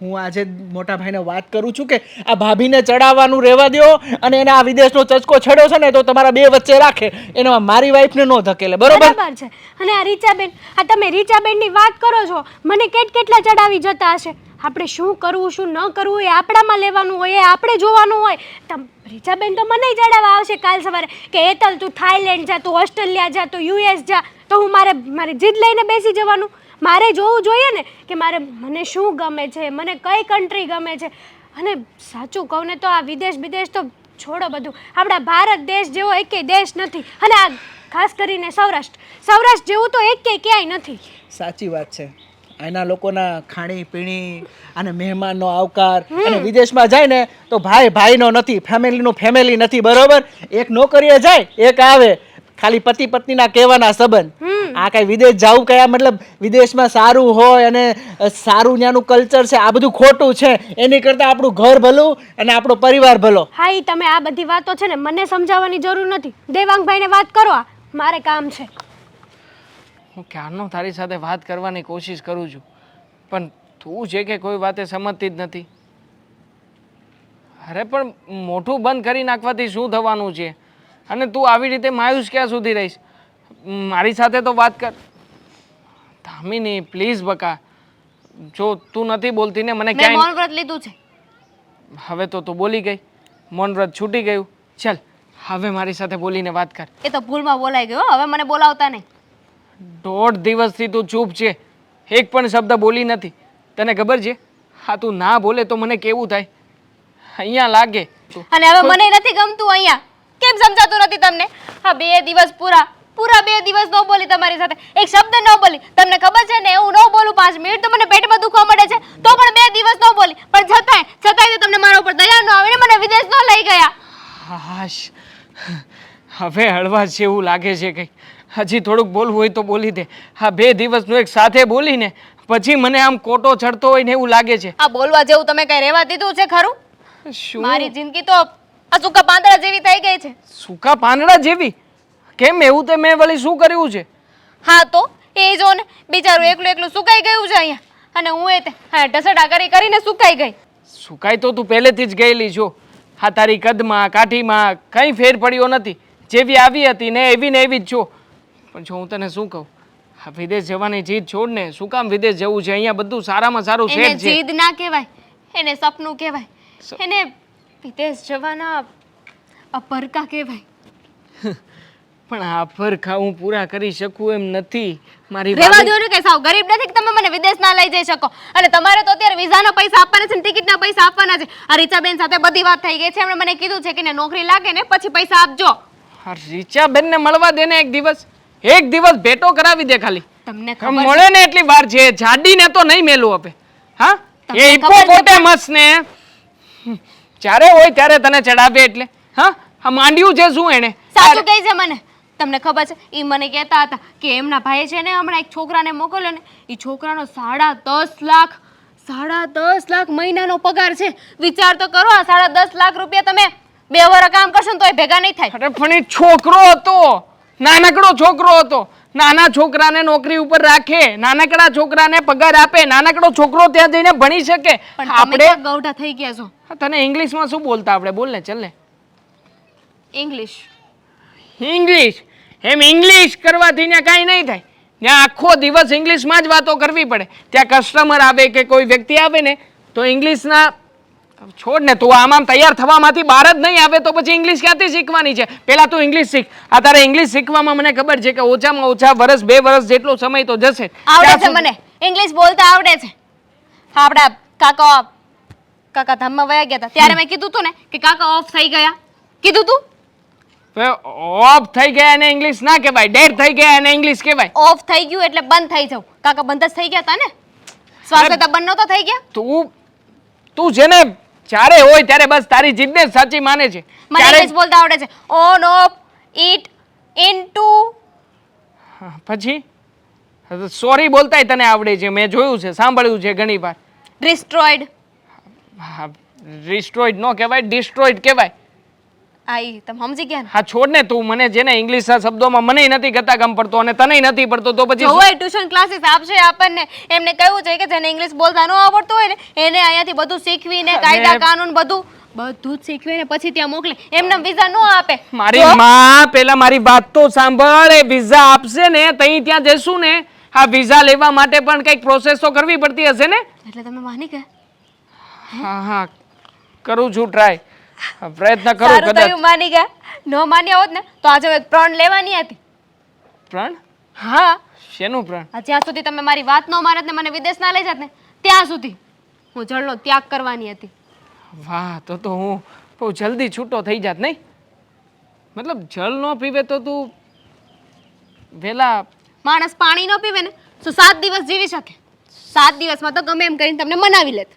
હું આજે મોટા ભાઈને વાત કરું છું કે આ ભાભીને ચડાવવાનું રહેવા દો, અને એને આ વિદેશનો ચચકો છડ્યો છે ને તો તમારા બે વચ્ચે રાખે, એમાં મારી વાઈફને ન ધકેલે, બરોબર છે? અને આ રીચાબેન, આ તમે રીચાબેનની વાત કરો છો, મને કેટલા ચડાવી જતા હશે. આપણે શું કરવું શું ન કરવું એ આપણામાં લેવાનું હોય, એ આપણે જોવાનું હોય. રીચાબેન તો મને ચડાવવા આવશે કાલ સવારે કે હેતલ તું થાઈલેન્ડ જા, તું ઓસ્ટ્રેલિયા જા, તું યુએસ જા. તો હું મારી જીદ લઈને બેસી જવાનું? મારે જોવું જોઈએ ને કે મને શું ગમે છે, મને કઈ કન્ટ્રી ગમે છે. અને સાચું કહું ને તો આ વિદેશ તો છોડો બધું, આપણા ભારત દેશ જેવો એકેય દેશ નથી. અને આ ખાસ કરીને સૌરાષ્ટ્ર જેવું તો એકેય ક્યાંય નથી. સાચી વાત છે. એના લોકોના ખાણી પીણી અને મહેમાનનો આવકાર, અને વિદેશમાં જાય ને તો ભાઈનો નથી, ફેમિલીનું ફેમિલી નથી, બરોબર? એક નોકરીએ જાય, એક આવે, ખાલી પતિ પત્નીના કહેવાના સંબંધ. આ કઈ વિદેશ જવું કયા મતલબ વિદેશમાં સારું હોય અને સારું ત્યાંનું કલ્ચર છે, આ બધું ખોટું છે. એની કરતાં આપણું ઘર ભલું અને આપણો પરિવાર ભલો. હા, ઈ તમે આ બધી વાતો છે ને મને સમજાવવાની જરૂર નથી. દેવાંગભાઈને વાત કરો, મારે કામ છે. હું ક્યારનો તારી સાથે વાત કરવાની કોશિશ કરું છું, પણ તું છે કે કોઈ વાતે સમજતી જ નથી. અરે પણ મોઢું બંધ કરી નાખવાથી શું થવાનું છે? અને તું આવી રીતે માયુસ ક્યાં સુધી રહીશ? મારી સાથે તો વાત કર. ધામિની પ્લીઝ બકા, જો તું નથી બોલતી ને મને ક્યાંય. મૌન વ્રત લીધું છે. હવે તો તું બોલી ગઈ, મૌન વ્રત છૂટી ગયું. ચાલ હવે મારી સાથે બોલીને વાત કર. એ તો ભૂલમાં બોલાઈ ગયો, હવે મને બોલાવતા નહીં. 1.5 દિવસથી તું ચૂપ છે, એક પણ શબ્દ બોલી નથી. તને ખબર છે હા તું ના બોલે તો મને કેવું થાય અહીંયા લાગે તું અને હવે મને નથી ગમતું અહીંયા. કેમ સમજાતું નથી તમને? હા 2 દિવસ પૂરા 2 દિવસ ન બોલી તમારી સાથે, એક શબ્દ ન બોલી. તમને ખબર છે ને હું ન બોલું 5 મિનિટ તો મને પેટમાં દુખવા મળે છે, તો પણ 2 દિવસ ન બોલી. પણ છતાંય તમને મારા ઉપર દયા ન આવે ને મને વિદેશ ન લઈ ગયા. હાશ હવે હળવા જેવું લાગે છે કંઈ. હજી થોડુંક બોલવું હોય તો બોલી દે. હા 2 દિવસનું એક સાથે બોલીને પછી મને આમ કોટો ચડતો હોય ને એવું લાગે છે. આ બોલવા જેવું તમે કઈ રહેવા દીધું છે ખરું? શું મારી જિંદગી તો આ સૂકા પાંદડા જેવી થઈ ગઈ છે. સૂકા પાંદડા જેવી? કેમ એવું તે મેં વળી શું કર્યું છે? હા તો એ જો ને બિચારું એકલું સુકાઈ ગયું છે અહીંયા, અને હું એ ઢસડા કરીને સુકાઈ ગઈ. સુકાઈ તો તું પહેલેથી જ ગયેલી છો. હા તારી કદમાં કાઠીમાં કંઈ ફેર પડ્યો નથી. જેવી આવી હતી ને એવી જ છો. પણ જો હું તને શું કહું, હા વિદેશ જવાની જીદ છોડ ને. શું કામ વિદેશ જવું છે? અહીંયા બધું સારામાં સારું એને સેટ છે. જીદ ના કહેવાય, એને સપનું કહેવાય, એને વિદેશ જવાના અપરકા કહેવાય. પણ આ ફરખા હું પૂરા કરી શકું એમ નથી. મારી રેવા ભાભી- દો ને, કઈ સાવ ગરીબ નથી કે તમે મને વિદેશ ના લઈ જઈ શકો. અને તમારે તો અત્યારે વિઝાના પૈસા આપવાના છે ને ટિકિટના પૈસા આપવાના છે. આ રીચાબેન સાથે બધી વાત થઈ ગઈ છે. એમણે મને કીધું છે કે એને નોકરી લાગે ને પછી પૈસા આપજો. હા રીચાબેનને મળવા દે ને એક દિવસ ભેટો કરાવી દે ખાલી. તમને આમ ખબર મળે ને એટલી વાર છે. જાડીને તો નહીં મેલું આપે. હા તમને એ ખબર છે હિપ્પોપોટેમસ ને જ્યારે હોય ત્યારે તને ચડાવે એટલે. હા આ માંડ્યું છે શું એને? સાચું કહે છે મને. તમને ખબર છે એ મને કહેતા હતા કે એમના ભાઈએ છે ને હમણાં એક છોકરાને મોકલ્યો ને, એ છોકરાનો 10.5 લાખ મહિનાનો પગાર છે. વિચાર તો કરો, આ 10.5 લાખ રૂપિયા તમે 2 વર્ષ કામ કરશો ને તોય ભેગા નહીં થાય. અરે પણ એ છોકરો હતો, નાનકડો છોકરો હતો. નાના છોકરાને નોકરી ઉપર રાખે, નાનકડા છોકરાને પગાર આપે, નાનકડો છોકરો ત્યાં જઈને ભણી શકે. પણ તમે આપણે ક્યાં ગૌઢા થઈ ગયા છો? હા, તને ઇંગ્લિશમાં શું બોલતા આપણે? બોલ ને, ચાલ ને. ઇંગ્લિશ ઇંગ્લિશ એમ ઇંગ્લિશ કરવાથી ને કાંઈ નહીં થાય. ત્યાં આખો દિવસ ઇંગ્લિશમાં જ વાતો કરવી પડે. ત્યાં કસ્ટમર આવે કે કોઈ વ્યક્તિ આવે ને તો ઇંગ્લિશના છોડ ને, તું આમ તૈયાર થવામાંથી બહાર જ નહીં આવે તો પછી ઇંગ્લિશ ક્યાંથી શીખવાની છે? પહેલાં તું ઇંગ્લિશ શીખ. આ તારે ઇંગ્લિશ શીખવામાં મને ખબર છે કે ઓછામાં ઓછા 1-2 વર્ષ જેટલો સમય તો જશે. આવડે ત્યાં છે સુધી- મને ઇંગ્લિશ બોલતા આવડે છે. હા, આપણા કાકા ધામમાં વયા ગયા હતા ત્યારે મેં કીધું તું ને કે કાકા ઓફ થઈ ગયા. કીધું તું ઓફ થઈ ગયા એને ઇંગ્લિશ ના કહેવાય. ડેડ થઈ ગયા એને ઇંગ્લિશ કહેવાય. ઓફ થઈ ગયું એટલે બંધ થઈ જાવ. કાકા બંધ જ થઈ ગયા હતા ને, શ્વાસ લેતા બંધ નહોતા થઈ ગયા. તું છે ને જ્યારે હોય ત્યારે બસ તારી જીદને જ સાચી માને છે. મને ઇંગ્લિશ બોલતા આવડે છે. On of it into. પછી સોરી બોલતાય તને આવડે છે. મેં જોયું છે, સાંભળ્યું છે ઘણી વાર. ડિસ્ટ્રોયડ. રિસ્ટ્રોઈડ નો કહેવાય, ડિસ્ટ્રોઈડ કહેવાય. આઈ તમે સમજી ગયા ને? હા છોડ ને, તું મને છે ને ઇંગ્લિશના શબ્દોમાં મને નથી ગતા ગમ પડતો અને તને નથી પડતો તો પછી જોવાય ટ્યુશન ક્લાસીસ આપશે આપણને. એમને કહ્યું છે કે જેને ઇંગ્લિશ બોલતા ન આવડતું હોય ને એને અહીંયાથી બધું શીખવીને કાયદા કાનૂન બધું જ શીખવીને પછી ત્યાં મોકલે. એમને વિઝા ન આપે. મારી માં પેલા મારી વાત તો સાંભળ. એ વિઝા આપશે ને તઈ ત્યાં જઈશું ને, આ વિઝા લેવા માટે પણ કંઈક પ્રોસેસ તો કરવી પડતી હશે ને? એટલે તમે માની ગયા? હા કરું છું ટ્રાય, પ્રયત્ન કરું. સારું કદાચ થયું માની ગયા. ન માન્યા હોત ને તો આજે એક પ્રણ લેવાની હતી. પ્રણ? હા, શેનું પ્રણ? આ જ્યાં સુધી તમે મારી વાત ન માનત ને મને વિદેશ ના લઈ જાત ને ત્યાં સુધી હું જળનો ત્યાગ કરવાની હતી. વાહ, તો હું બહુ જલ્દી છૂટો થઈ જાત નહીં? મતલબ જળ ન પીવે તો તું વેલા માણસ પાણી ન પીવે ને તો 7 દિવસ જીવી શકે. 7 દિવસમાં તો ગમે એમ કરીને તમને મનાવી લેત.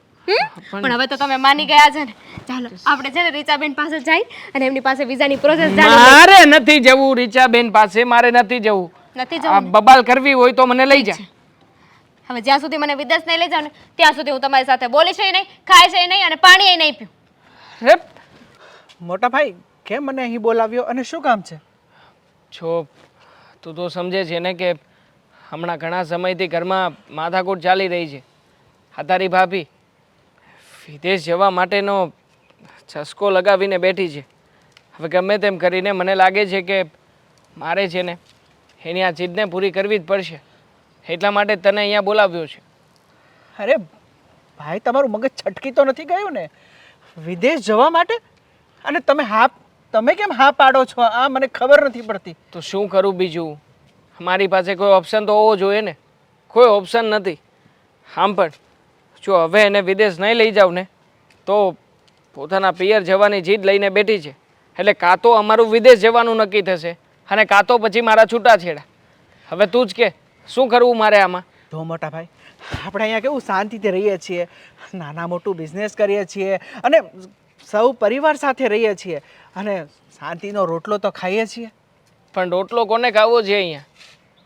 પણ હવે તો તમે માની ગયા છે ને. ચાલો આપણે છે ને રીચાબેન પાસે જઈ અને એમની પાસે વિઝાની પ્રોસેસ જાણી લઈએ. મારે નથી જવું રીચાબેન પાસે, મારે નથી જવું. નથી આ જવું ને? બબાલ કરવી હોય તો મને લઈ જા. હવે જ્યાં સુધી મને વિદેશ નહીં લઈ જાવ ને ત્યાં સુધી હું તમારી સાથે બોલીશ નહીં, ખાઈશ નહીં અને પાણી નહીં પીવું. રે મોટા ભાઈ કેમ મને અહીં બોલાવ્યો અને શું કામ છે? છો તું તો સમજે છે ને કે હમણાં ઘણા સમયથી ઘરમાં માથાકૂટ ચાલી રહી છે. આ તારી ભાભી વિદેશ જવા માટેનો ચસ્કો લગાવીને બેઠી છે. હવે ગમે તેમ કરીને મને લાગે છે કે મારે છે ને એની આ જીદને પૂરી કરવી જ પડશે. એટલા માટે તને અહીંયા બોલાવ્યો છે. અરે ભાઈ, તમારું મગજ છટકી તો નથી ગયું ને વિદેશ જવા માટે? અને તમે કેમ હા પાડો છો? આ મને ખબર નથી પડતી. તો શું કરું બીજું? મારી પાસે કોઈ ઓપ્શન તો હોવો જોઈએ ને. કોઈ ઓપ્શન નથી. આમ પણ જો હવે એને વિદેશ નહીં લઈ જાઉં ને તો પોતાના પિયર જવાની જીદ લઈને બેઠી છે. એટલે કાં તો અમારું વિદેશ જવાનું નક્કી થશે અને કાં તો પછી મારા છૂટાછેડા. હવે તું જ કે શું કરવું મારે આમાં? જો મોટા ભાઈ, આપણે અહીંયા કેવું શાંતિથી રહીએ છીએ, નાના મોટું બિઝનેસ કરીએ છીએ અને સૌ પરિવાર સાથે રહીએ છીએ અને શાંતિનો રોટલો તો ખાઈએ છીએ. પણ રોટલો કોને ખાવો છે અહીંયા?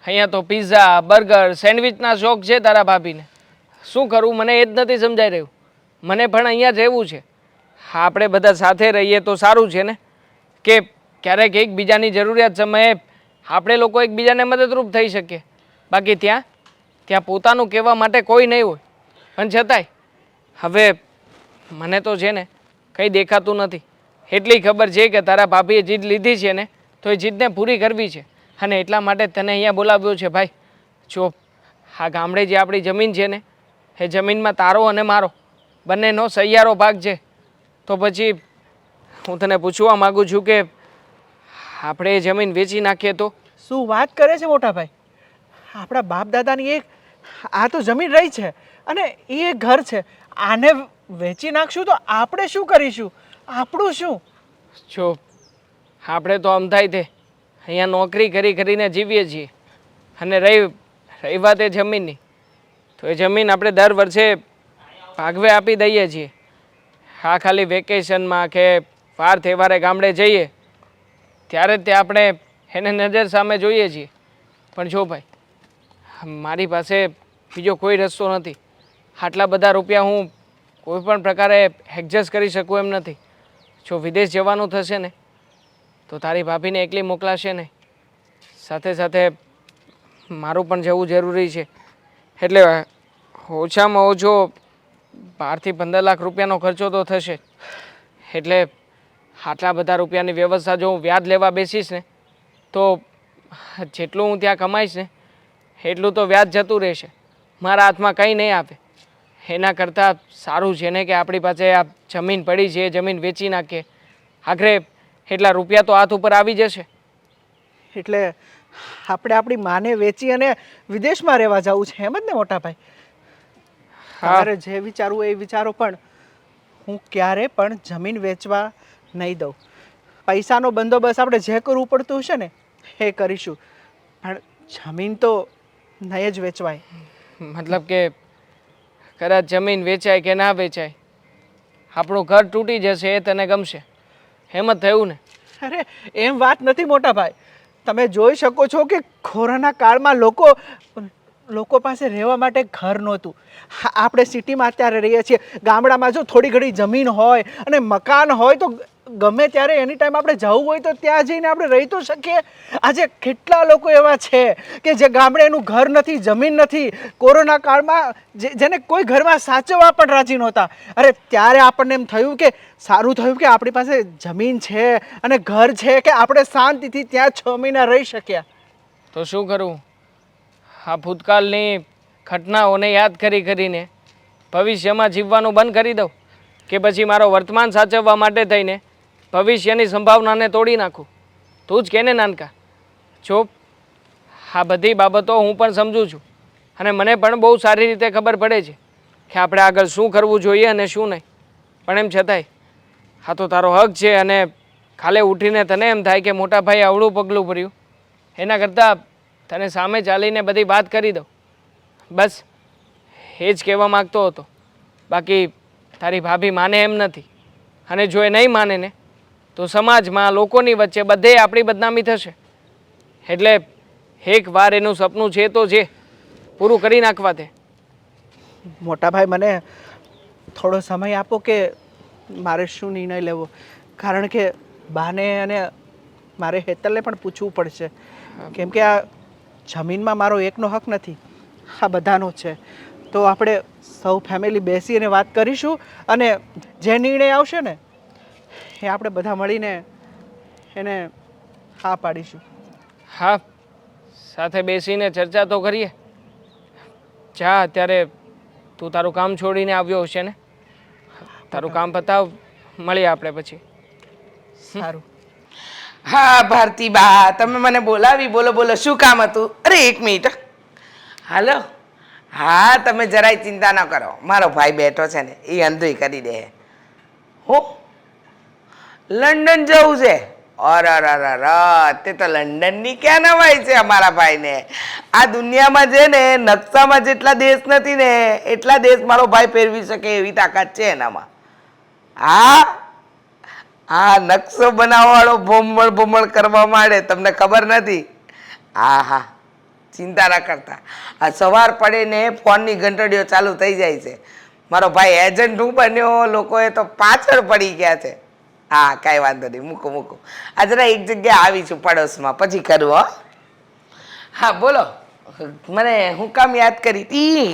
અહીંયા તો પિઝા બર્ગર સેન્ડવિચના શોખ છે તારા ભાભીને. શું કરવું મને એ જ નથી સમજાઈ રહ્યું. મને પણ અહીંયા જ રહેવું છે. આપણે બધા સાથે રહીએ તો સારું છે ને, કે ક્યારેક એકબીજાની જરૂરિયાત સમયે આપણે લોકો એકબીજાને મદદરૂપ થઈ શકીએ. બાકી ત્યાં પોતાનું કહેવા માટે કોઈ નહીં હોય. પણ છતાંય હવે મને તો છે ને કંઈ દેખાતું નથી. એટલી ખબર છે કે તારા ભાભીએ જીદ લીધી છે ને તો એ જીદને પૂરી કરવી છે. અને એટલા માટે તને અહીંયા બોલાવ્યો છે ભાઈ. જો આ ગામડે જે આપણી જમીન છે ને એ જમીનમાં તારો અને મારો બંનેનો સહિયારો ભાગ છે. તો પછી હું તને પૂછવા માગું છું કે આપણે એ જમીન વેચી નાખીએ તો? શું વાત કરે છે મોટા ભાઈ? આપણા બાપ દાદાની એક આ તો જમીન રહી છે અને એ એક ઘર છે. આને વેચી નાખશું તો આપણે શું કરીશું? આપણું શું? જો આપણે તો અમથાઈ તે અહીંયા નોકરી કરીને જીવીએ છીએ અને રહી વાત એ જમીનની, તો એ જમીન આપણે દર વર્ષે ભાગવે આપી દઈએ છીએ. હા, ખાલી વેકેશનમાં કે વાર તહેવારે ગામડે જઈએ ત્યારે જ તે આપણે એને નજર સામે જોઈએ છીએ. પણ જો ભાઈ, મારી પાસે બીજો કોઈ રસ્તો નથી. આટલા બધા રૂપિયા હું કોઈ પણ પ્રકારે એડજસ્ટ કરી શકું એમ નથી. જો વિદેશ જવાનું થશે ને તો તારી ભાભીને એકલી મોકલાશે નહીં, સાથે સાથે મારું પણ જવું જરૂરી છે. એટલે ઓછામાં ઓછો 12 થી 15 લાખ રૂપિયાનો ખર્ચો તો થશે. એટલે આટલા બધા રૂપિયાની વ્યવસ્થા જો હું વ્યાજ લેવા બેસીશ ને તો જેટલું હું ત્યાં કમાઈશ ને એટલું તો વ્યાજ જતું રહેશે. મારા હાથમાં કંઈ નહીં આવે. એના કરતાં સારું છે ને કે આપણી પાસે આ જમીન પડી છે, એ જમીન વેચી નાખીએ. આખરે એટલા રૂપિયા તો હાથ ઉપર આવી જશે. એટલે આપણે આપણી માને વેચી અને વિદેશમાં રહેવા જવું છે એમ જ ને મોટા ભાઈ? તમારે જે વિચારવું એ વિચારો, પણ હું ક્યારે પણ જમીન વેચવા નહીં દઉં. પૈસાનો બંદોબસ્ત આપણે જે કરવું પડતું હશે ને એ કરીશું, પણ જમીન તો નહીં જ વેચવાય. મતલબ કે કદાચ જમીન વેચાય કે ના વેચાય આપણું ઘર તૂટી જશે એ તને ગમશે એમ જ થયું ને? અરે એમ વાત નથી મોટા ભાઈ. તમે જોઈ શકો છો કે કોરોના કાળમાં લોકો પાસે રહેવા માટે ઘર નહોતું. આપણે સિટીમાં અત્યારે રહીએ છીએ. ગામડામાં જો થોડી ઘણી જમીન હોય અને મકાન હોય તો ગમે ત્યારે એની ટાઈમ આપણે જવું હોય તો ત્યાં જઈને આપણે રહી તો શકીએ. આજે કેટલા લોકો એવા છે કે જે ગામડે એનું ઘર નથી, જમીન નથી. કોરોના કાળમાં જેને કોઈ ઘરમાં સાચવવા પણ રાજી નહોતા. અરે ત્યારે આપણને એમ થયું કે સારું થયું કે આપણી પાસે જમીન છે અને ઘર છે કે આપણે શાંતિથી ત્યાં 6 મહિના રહી શક્યા. તો શું કરવું? આ ભૂતકાળની ઘટનાઓને યાદ કરીને ભવિષ્યમાં જીવવાનું બંધ કરી દઉં કે પછી મારો વર્તમાન સાચવવા માટે થઈને ભવિષ્યની સંભાવનાને તોડી નાખું? તું જ કે ને નાનકા. જો આ બધી બાબતો હું પણ સમજું છું અને મને પણ બહુ સારી રીતે ખબર પડે છે કે આપણે આગળ શું કરવું જોઈએ અને શું નહીં. પણ એમ છતાંય આ તો તારો હક છે અને કાલે ઉઠીને તને એમ થાય કે મોટા ભાઈ અવળું પગલું ભર્યું, એના કરતાં તને સામે ચાલીને બધી વાત કરી દઉં. બસ એ જ કહેવા માગતો હતો. બાકી તારી ભાભી માને એમ નથી, અને જો એ નહીં માને ને તો સમાજમાં લોકોની વચ્ચે બધે આપણી બદનામી થશે. એટલે એક વાર એનું સપનું છે તો છે, પૂરું કરી નાખવા દે. મોટા ભાઈ, મને થોડો સમય આપો કે મારે શું નિર્ણય લેવો, કારણ કે બાને અને મારે હેતલને પણ પૂછવું પડશે. કેમ કે આ જમીનમાં મારો એકનો હક નથી, આ બધાનો છે. તો આપણે સૌ ફેમિલી બેસીને વાત કરીશું અને જે નિર્ણય આવશે ને એ આપણે બધા મળીને એને હા પાડીશું. હા, સાથે બેસીને ચર્ચા તો કરીએ. જા, અત્યારે તું તારું કામ છોડીને આવ્યો હશે ને? તારું કામ પતાવ, મળીએ આપણે પછી. સારું. હા ભારતી બા, તમે મને બોલાવી. બોલો બોલો, શું કામ હતું? અરે 1 મિનિટ. હાલો, હા તમે જરાય ચિંતા ન કરો, મારો ભાઈ બેઠો છે ને એ અંધુય કરી દે. હું લંડન જવું છે? અરે તે તો લંડનની ક્યાં નવાઈ છે અમારા ભાઈને. આ દુનિયામાં છે ને નકશામાં જેટલા દેશ નથી ને એટલા દેશ મારો ભાઈ ફેરવી શકે એવી તાકાત છે એનામાં. હા નકશો બનાવવાવાળો ભોમળ કરવા માંડે, તમને ખબર નથી? હા ચિંતા ના કરતા. આ સવાર પડે ને ફોનની ઘંટડીઓ ચાલુ થઈ જાય છે. મારો ભાઈ એજન્ટ હું બન્યો, લોકોએ તો પાછળ પડી ગયા છે. હા કાંઈ વાંધો નહીં, મૂકો. આ જરા એક જગ્યાએ આવી છું પડોશમાં, પછી કરું. હો હા બોલો, મને હું કામ યાદ કરી હતી?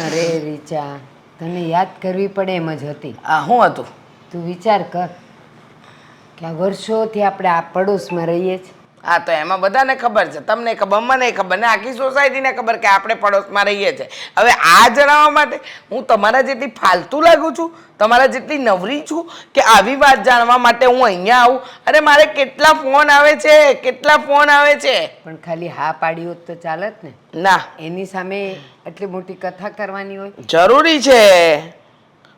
અરે રીચા, તને યાદ કરવી પડે એમ જ હતી. આ શું હતું? તું વિચાર કર કે આ વર્ષોથી આપણે આ પડોશમાં રહીએ છીએ. હા તો એમાં બધાને ખબર છે, તમને ખબર, મને ખબર ને આખી સોસાયટીને ખબર કે આપણે પડોશમાં રહીએ છીએ. હવે આ જણાવવા માટે હું તમારા જેટલી ફાલતુ લાગુ છું, તમારા જેટલી નવરી છું કે આવી વાત જાણવા માટે હું અહીંયા આવું? અરે મારે કેટલા ફોન આવે છે. પણ ખાલી હા પાડી હોત તો ચાલત ને. ના, એની સામે આટલી મોટી કથા કરવાની હોય? જરૂરી છે.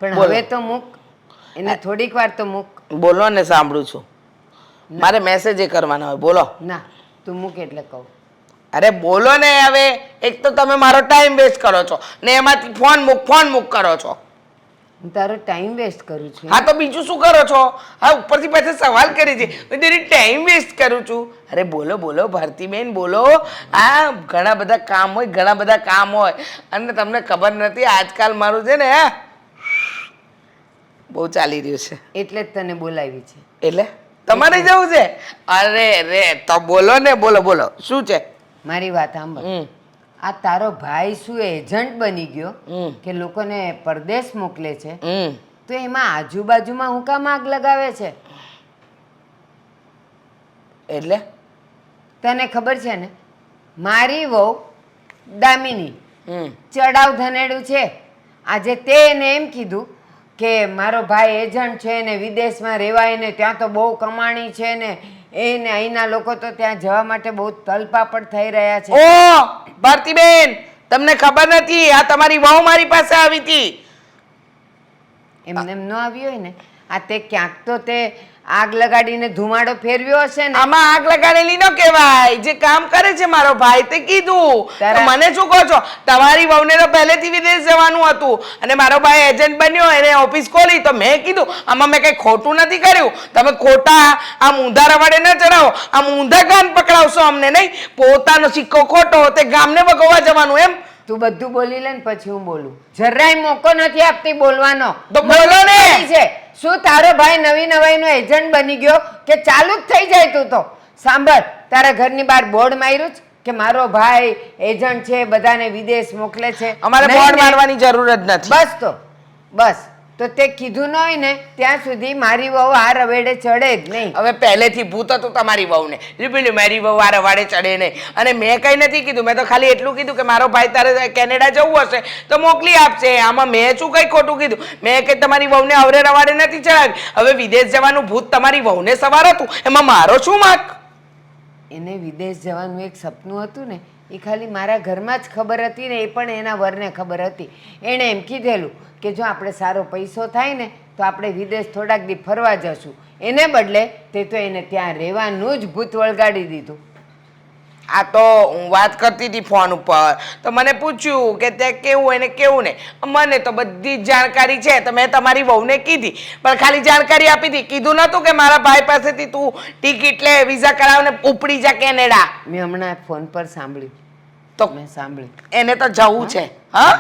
પણ બોલો. હવે તો મૂક એને, થોડીક વાર તો મૂક. બોલો ને, સાંભળું છું. મારે મેસેજ કરવાના હોય, બોલો. ના, તું મૂક એટલે કહું. અરે બોલો ને. હવે એક તો તમે મારો ટાઈમ વેસ્ટ કરો છો ને એમાંથી ફોન મૂક કરો છો. હું તારો ટાઈમ વેસ્ટ કરું છું? હા તો બીજું શું કરો છો? હા ઉપરથી પાછા સવાલ કરી છે, હું તેની ટાઈમ વેસ્ટ કરું છું. અરે બોલો ભારતીબેન બોલો. આ ઘણા બધા કામ હોય અને તમને ખબર નથી આજકાલ મારું છે ને બહુ ચાલી રહ્યું છે. એટલે જ તને બોલાવી છે. એટલે તમારે જવું છે? અરે રે તો બોલો ને, બોલો શું છે? મારી વાત સાંભળ. આ તારો ભાઈ શું એજન્ટ બની ગયો કે લોકોને પરદેશ મોકલે છે? તો એમાં આજુબાજુમાં હું કામ આગ લગાવે છે? એટલે તને ખબર છે ને, મારી વહુ દામિની ચડાવ ધનેડું છે. આજે તે એને એમ કીધું કે મારો ભાઈ એજન્ટ છે ને વિદેશમાં રહેવાય ને ત્યાં તો બહુ કમાણી છે ને એને અહીંના લોકો તો ત્યાં જવા માટે બહુ તલપાપડ થઈ રહ્યા છે. ઓ ભારતીબેન, તમને ખબર નથી આ તમારી વહુ મારી પાસે આવી હતી. એમને એમ ન આવી હોય ને, આ તે ક્યાંક તો તે આગ લગાડીને ધુમાડો ફેરવ્યો હશે ને. આમાં આગ લગાડેલી ન કહેવાય, જે કામ કરે છે મારો ભાઈ તે કીધું. તો મને શું કહો છો? તમારી વહુને તો પહેલેથી વિદેશ જવાનું હતું અને મારો ભાઈ એજન્ટ બન્યો, એને ઓફિસ ખોલી, તો મેં કીધું આમાં મેં કઈ ખોટું નથી કર્યું. તમે ખોટા આમ ઊંધા રવાડે ન ચડાવો, આમ ઊંધા કાન પકડાવશો અમને નહીં. પોતાનો સિક્કો ખોટો તે ગામને વગોવા જવાનું એમ? તું બધું બોલી લે ને પછી હું બોલું. જરાય મોકો નથી આપતી બોલવાનો. તો બોલો ને. છે શું તારો ભાઈ નવી નવાઈનો એજન્ટ બની ગયો કે ચાલુ જ થઈ જાય? તું તો સાંભળ, તારા ઘરની બહાર બોર્ડ માર્યું છે કે મારો ભાઈ એજન્ટ છે, બધાને વિદેશ મોકલે છે. અમારે બોર્ડ મારવાની જરૂર જ નથી. બસ તો તે કીધું ન હોય ને ત્યાં સુધી મારી વહુ આ રવેડે ચડે જ નહીં. હવે પહેલેથી ભૂત હતું તમારી વહુને, પેલી મારી વહુ આ રવાડે ચડે નહીં. અને મેં કઈ નથી કીધું, મેં તો ખાલી એટલું કીધું કે મારો ભાઈ તારે કેનેડા જવું હશે તો મોકલી આપશે. આમાં મેં શું કઈ ખોટું કીધું? મેં કઈ તમારી વહુને અવરે રવાડે નથી ચડાવી. હવે વિદેશ જવાનું ભૂત તમારી વહુને સવાર હતું, એમાં મારો શું વાંક? એને વિદેશ જવાનું એક સપનું હતું ને, એ ખાલી મારા ઘરમાં જ ખબર હતી ને એ પણ એના વરને ખબર હતી. એણે એમ કીધેલું કે જો આપણે સારો પૈસો થાય ને તો આપણે વિદેશ થોડાક દી ફરવા જશું. એને બદલે તે તો એને ત્યાં રહેવાનું જ ભૂત વળગાડી દીધું. આ તો હું વાત કરતી હતી ફોન ઉપર, તો મને પૂછ્યું કે તે કેવું એને કેવું ને. મને તો બધી જ જાણકારી છે, તો મેં તમારી વહુને કીધી, પણ ખાલી જાણકારી આપી હતી. કીધું નતું કે મારા ભાઈ પાસેથી તું ટિકિટ લે, વિઝા કરાવને ઉપડી જા કેનેડા. મેં હમણાં ફોન પર સાંભળ્યું, તો મેં સાંભળ્યું. એને તો જવું છે. હા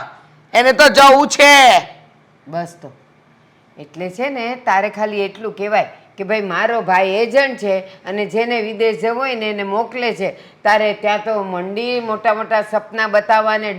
એને તો જવું છે. બસ તો એટલે છે ને તારે ખાલી એટલું કહેવાય કે ભાઈ મારો ભાઈ એજન્ટ છે અને જેને વિદેશ જવું હોય ને એને મોકલે છે. તારે ત્યાં તો મંડી મોટા મોટા સપના બતાવવા ને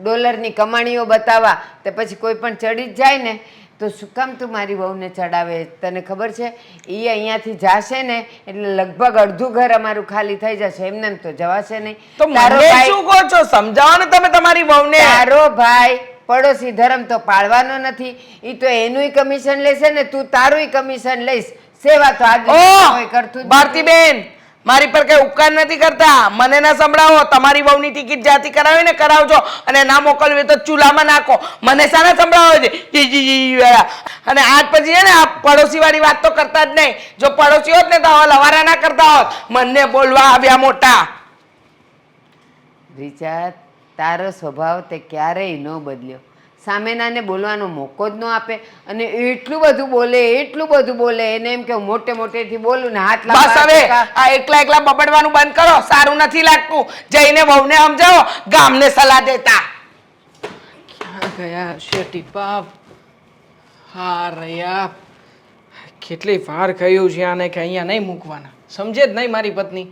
ડોલરની કમાણીઓ બતાવવા, તો પછી કોઈ પણ ચડી જ જાય ને તો શું કામ તું મારી વહુને ચડાવે? તને ખબર છે એ અહીંયાથી જાશે ને એટલે લગભગ અડધું ઘર અમારું ખાલી થઈ જશે. એમને એમ તો જવાશે નહીં. તો મને શું કહો છો? સમજાવો ને તમે તમારી વહુને. તારો ભાઈ પડોશી ધર્મ તો પાળવાનો નથી. એ તો એનુંય કમિશન લેશે ને તું તારુંય કમિશન લઈશ. સેવા તો આદમી કરતું જ નથી. ભારતીબેન, મારી પર કઈ ઉપકાર નથી કરતા. મને ના સંભળાવો. તમારી વહુની ટિકિટ જાતી કરાવી ને કરાવજો, અને ના મોકલવી તો ચૂલામાં નાખો. મને શાને સંભળાવો છે જી જી જી વાળા? અને આજ પછી છે ને આ પડોશી વાળી વાત તો કરતા જ નહીં. જો પડોશી હોત ને તો આવા લવારા ના કરતા હોત. મને બોલવા આવ્યા મોટા. રીચા, તારો સ્વભાવ તે ક્યારેય ન બદલ્યો. સામેનાને બોલવાનો મોકો જ ન આપે, અને એટલું બધું બોલે એને એમ કે હું મોટે મોટેથી બોલું ને હાથ બસ હવે આ એકલા એકલા બબડવાનું બંધ કરો. સારું નથી લાગતું. જઈને વહુને સમજાવો, ગામને સલાહ દેતા. ક્યાં ગયા હશે ટીપા? હા રહ્યા. કેટલી વાર કહ્યું છે આને કે અહીંયા નહીં મૂકવાના. સમજે જ નહીં મારી પત્ની.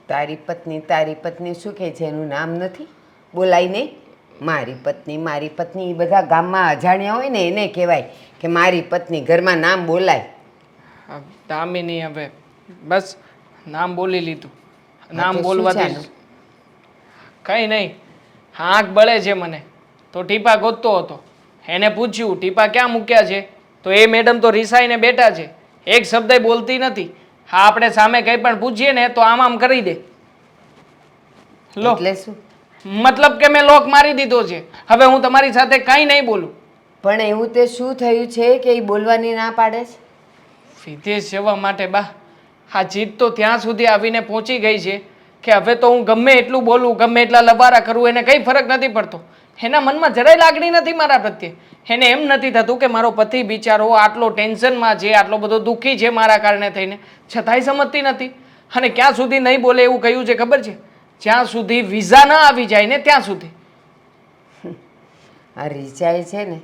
તારી પત્ની શું કહે છે? એનું નામ નથી બોલાય નહીં. મારી પત્ની એ બધા ગામમાં અજાણ્યા હોય ને એને કહેવાય કે મારી પત્ની. ઘરમાં નામ બોલાય. દામિની હવે બસ નામ બોલી લીધું. નામ તો શું બોલવાથી છે? કંઈ નહીં. આંખ બળે છે મને. તો ટીપા ગોતતો હતો. એને પૂછ્યું ટીપા ક્યાં મૂક્યા છે, તો એ મેડમ તો રિસાઈને બેઠા છે. એક શબ્દ બોલતી નથી. હા, આપણે સામે કંઈ પણ પૂછીએ ને તો આમ કરી દે. લો, એટલે શું? મતલબ કે મેં લોક મારી દીધો છે. હવે હું તમારી સાથે કાંઈ નહીં બોલું. પણ એવું તે શું થયું છે કે એ બોલવાની ના પાડે છે? વિદેશ જવા માટે બા આ જીત તો ત્યાં સુધી આવીને પહોંચી ગઈ છે કે હવે તો હું ગમે એટલું બોલું, ગમે એટલા લબારા કરું, એને કંઈ ફરક નથી પડતો. એના મનમાં જરાય લાગણી નથી મારા પ્રત્યે. એને એમ નથી થતું કે મારો પતિ બિચારો આટલો ટેન્શનમાં છે, આટલો બધો દુઃખી છે મારા કારણે થઈને, છતાંય સમજતી નથી. અને ક્યાં સુધી નહીં બોલે એવું કહ્યું છે ખબર છે? જ્યાં સુધી વિઝા ના આવી જાય ને ત્યાં સુધી. આ રીચાએ છે ને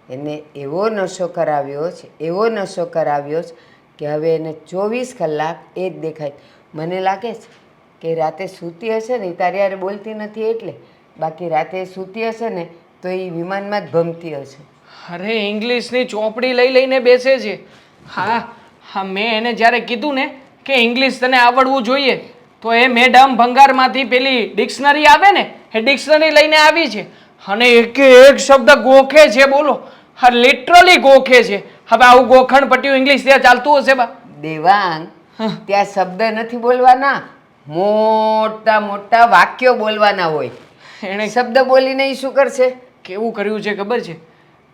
એને એવો નશો કરાવ્યો છે કે હવે એને 24 કલાક એ જ દેખાય. મને લાગે છે કે રાતે સૂતી હશે ને, તારી યારે બોલતી નથી એટલે, બાકી રાતે સૂતી હશે ને તો એ વિમાનમાં જ ભમતી હશે. અરે ઇંગ્લિશની ચોપડી લઈને બેસે છે. હા, મેં એને જ્યારે કીધું ને કે ઇંગ્લિશ તને આવડવું જોઈએ, તો એ મેડમ ભંગારમાંથી પેલી ડિક્શનરી આવે ને એ ડિક્શનરી લઈને આવી છે, અને એક શબ્દ ગોખે છે. બોલો, હા, લિટરલી ગોખે છે. હવે આવું ગોખણ પટ્યું ઇંગ્લિશ ત્યાં ચાલતું હશે બા? દેવાંગ, ત્યાં શબ્દ નથી બોલવાના, મોટા મોટા વાક્યો બોલવાના હોય. એણે શબ્દ બોલીને ઈ શું કરશે? કેવું કર્યું છે ખબર છે?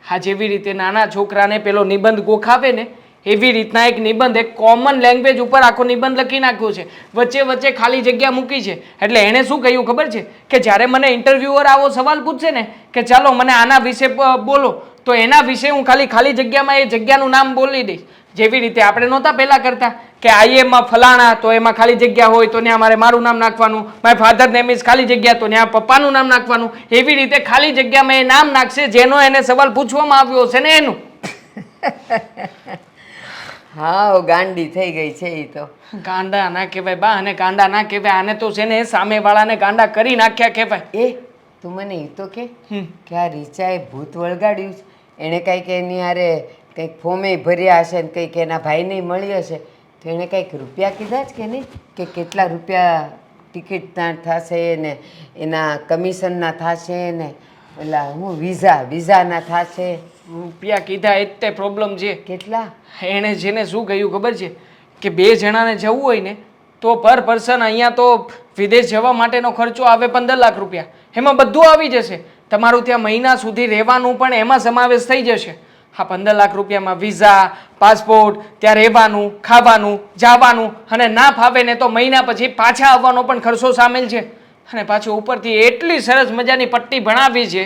હા, જેવી રીતે નાના છોકરાને પેલો નિબંધ ગોખાવે ને એવી રીતના એક નિબંધ, એક કોમન લેંગ્વેજ ઉપર આખો નિબંધ લખી નાખ્યો છે. વચ્ચે વચ્ચે ખાલી જગ્યા મૂકી છે. એટલે એણે શું કહ્યું ખબર છે? કે જ્યારે મને ઇન્ટરવ્યુઅર આવો સવાલ પૂછશે ને કે ચાલો મને આના વિશે બોલો, તો એના વિશે હું ખાલી જગ્યામાં એ જગ્યાનું નામ બોલી દઈશ. જેવી રીતે આપણે નહોતા પહેલાં કરતા કે આઈએમમાં ફલાણા, તો એમાં ખાલી જગ્યા હોય તો ત્યાં મારે મારું નામ નાખવાનું, માય ફાધર નેમ ઇઝ ખાલી જગ્યા, તો ત્યાં પપ્પાનું નામ નાખવાનું. એવી રીતે ખાલી જગ્યામાં એ નામ નાખશે જેનો એને સવાલ પૂછવામાં આવ્યો છે ને એનું. હા, ગાંડી થઈ ગઈ છે એ તો. ગાંડા ના કહેવાય બા, અને ગાંડા ના કહેવાય. આને તો છે ને સામેવાળાને ગાંડા કરી નાખ્યા કહેવાય. તું મને એ તો કે આ રીચાએ ભૂત વળગાડ્યું છે. એણે કંઈક એની હારે કંઈક ફોમે ભર્યા હશે ને કંઈક એના ભાઈને મળી હશે, તો એણે કંઈક રૂપિયા કીધા જ કે નહીં? કે કેટલા રૂપિયા ટિકિટના થશે ને એના કમિશનના થશે ને પેલા હું વિઝાના થશે. રૂપિયા કીધા એ જ તે પ્રોબ્લેમ છે. કેટલા? એણે જેને શું કહ્યું ખબર છે? કે 2 જણાને જવું હોય ને તો પર પર્સન અહીંયા તો વિદેશ જવા માટેનો ખર્ચો આવે 15 લાખ રૂપિયા. એમાં બધું આવી જશે. તમારું ત્યાં મહિના સુધી રહેવાનું પણ એમાં સમાવેશ થઈ જશે. હા, 15 લાખ રૂપિયામાં વિઝા, પાસપોર્ટ, ત્યાં રહેવાનું, ખાવાનું, જવાનું, અને ના ફાવે ને તો મહિના પછી પાછા આવવાનો પણ ખર્ચો સામેલ છે. અને પાછું ઉપરથી એટલી સરસ મજાની પટ્ટી ભણાવી છે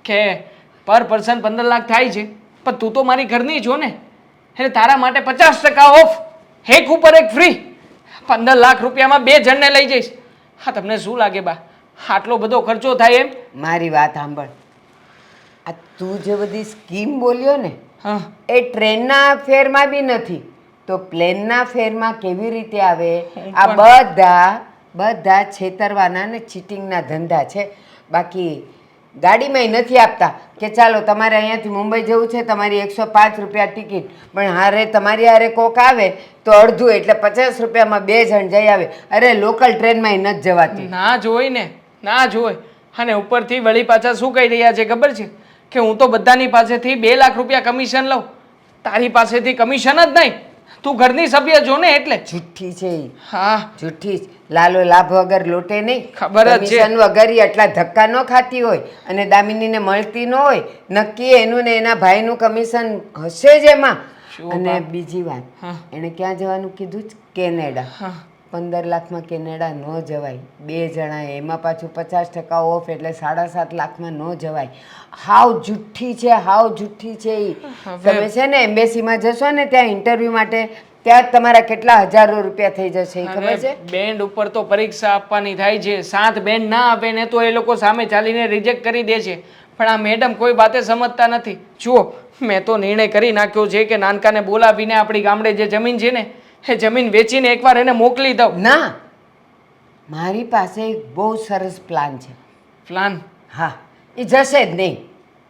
કે પર પર્સન 15 લાખ થાય છે. પણ તું તો મારી ઘરની છો ને, એટલે તારા માટે 50% ઓફ, એક ઉપર એક ફ્રી. 15 લાખ રૂપિયામાં 2 જણને લઈ જઈશ. હા, તમને શું લાગે બા આટલો બધો ખર્ચો થાય એમ? મારી વાત સાંભળ. આ તું જે બધી સ્કીમ બોલ્યો ને હા, એ ટ્રેનના ફેરમાં બી નથી, તો પ્લેનના ફેરમાં કેવી રીતે આવે? આ બધા છેતરવાના ને ચીટિંગના ધંધા છે. બાકી ગાડીમાંય નથી આપતા કે ચાલો તમારે અહીંયાથી મુંબઈ જવું છે, તમારી 105 રૂપિયા ટિકિટ, પણ હારે તમારી હારે કોક આવે તો અડધું, એટલે 50 રૂપિયામાં 2 જણ જઈ આવે. અરે લોકલ ટ્રેનમાંય નથી જવાતી. ના જોઈ ને, ના જોઈ. અને ઉપરથી વળી પાછા શું કહી રહ્યા છે ખબર છે? કે હું તો બધાની પાસેથી 2 લાખ રૂપિયા કમિશન લઉં. તારી પાસેથી કમિશન જ નહીં, તું ઘરની સભ્ય છો ને એટલે. જુઠ્ઠી છે ઈ. હા જુઠ્ઠી જ. લાલો લાભ વગર લોટે નહીં. ખબર જ છે. કમિશન વગર ઈ આટલા ધક્કા ન ખાતી હોય અને દામિનીને મળતી ન હોય. નક્કી એનું ને એના ભાઈનું કમિશન હશે જ એમાં. અને બીજી વાત, એણે ક્યાં જવાનું કીધું જ? કેનેડા. 15 લાખમાં કેનેડા ન જવાય. 2 જણા એમાં પાછું 50% ઓફ એટલે 7.5 લાખમાં ન જવાય. હાવ જુઠ્ઠી છે, હાવ જુઠ્ઠી છે ઈ. તમે છે ને એમ્બેસીમાં જશો ને ત્યાં ઇન્ટરવ્યૂ માટે, ત્યાં જ તમારા કેટલા હજારો રૂપિયા થઈ જશે ઈ ખબર છે? બેન્ડ ઉપર તો પરીક્ષા આપવાની થાય છે. 7 બેન્ડ ના આપે ને તો એ લોકો સામે ચાલીને રિજેક્ટ કરી દે છે. પણ આ મેડમ કોઈ વાતે સમજતા નથી. જુઓ, મેં તો નિર્ણય કરી નાખ્યો છે કે નાનકાને બોલાવીને આપણી ગામડે જે જમીન છે ને એ જમીન વેચીને એકવાર એને મોકલી દઉં. ના, મારી પાસે એક બહુ સરસ પ્લાન છે. પ્લાન? હા, એ જશે જ નહીં.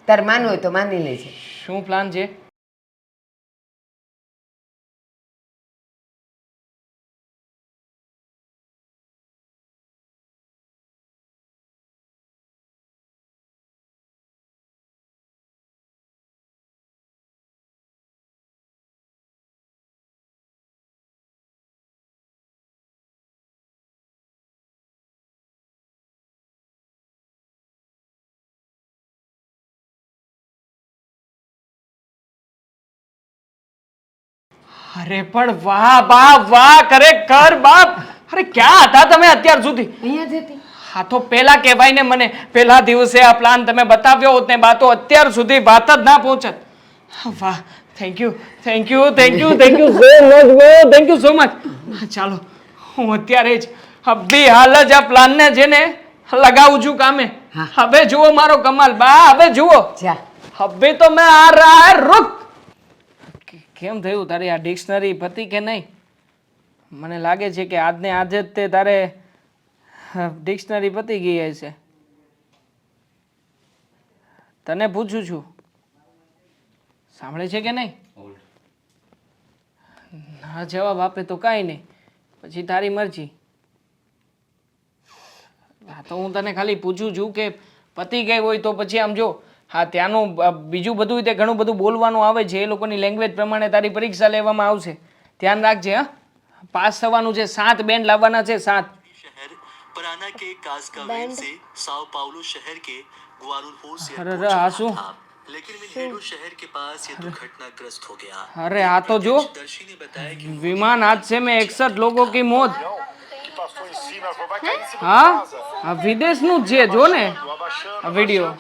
તાર માનવું હોય તો માની લેજે. શું પ્લાન છે? અરે પણ વાહ વાહ વાહ, ખરેખર બાપ. અરે ક્યાં હતા તમે અત્યાર સુધી? અહીંયા જતી. હા તો પહેલા કહેવાય ને મને. પહેલા દિવસે આ પ્લાન તમે બતાવ્યો હોત ને બાતો અત્યાર સુધી વાત જ ના પહોંચત. વાહ, thank you thank you thank you thank you so much, thank you so much. ચાલો હું અત્યારે જ અભી હાલ જ આ પ્લાનને છે ને લગાવું છું કામે. હવે જુઓ મારો કમાલ બા, હવે જુઓ. જા. હવે તો મેં આ રહા રૂક. કેમ થયું તારી આ ડિક્શનરી પતી કે નહીં? મને લાગે છે કે આજને આજે જ તે તારે ડિક્શનરી પતી ગઈ હશે. તને પૂછું છું, સાંભળે છે કે નહીં? ના જવાબ આપે તો કાંઈ નહીં, પછી તારી મરજી. હા તો હું તને ખાલી પૂછું છું કે પતી ગઈ હોય તો પછી આમ જો, હા ત્યાંનું બીજું બધું તે ઘણું બધું બોલવાનું આવે છે. એ લોકોની લેંગ્વેજ પ્રમાણે તારી પરીક્ષા લેવામાં આવશે. ધ્યાન રાખજે. હા, પાસ થવાનું છે. 7 બેન્ડ લાવવાના છે. 7 शहर पराना के कास्कावेल से साओ पाउलो शहर के ग्वारुल्फो से अरे आ શું? लेकिन मिन्हेडो शहर के पास ये दुर्घटनाग्रस्त हो गया। अरे आ तो जो दर्शी ने बताया कि विमान हादसे में 61 लोगों की मौत. હા આ વિદેશનું જ છે. જો ને આ વિડીયો.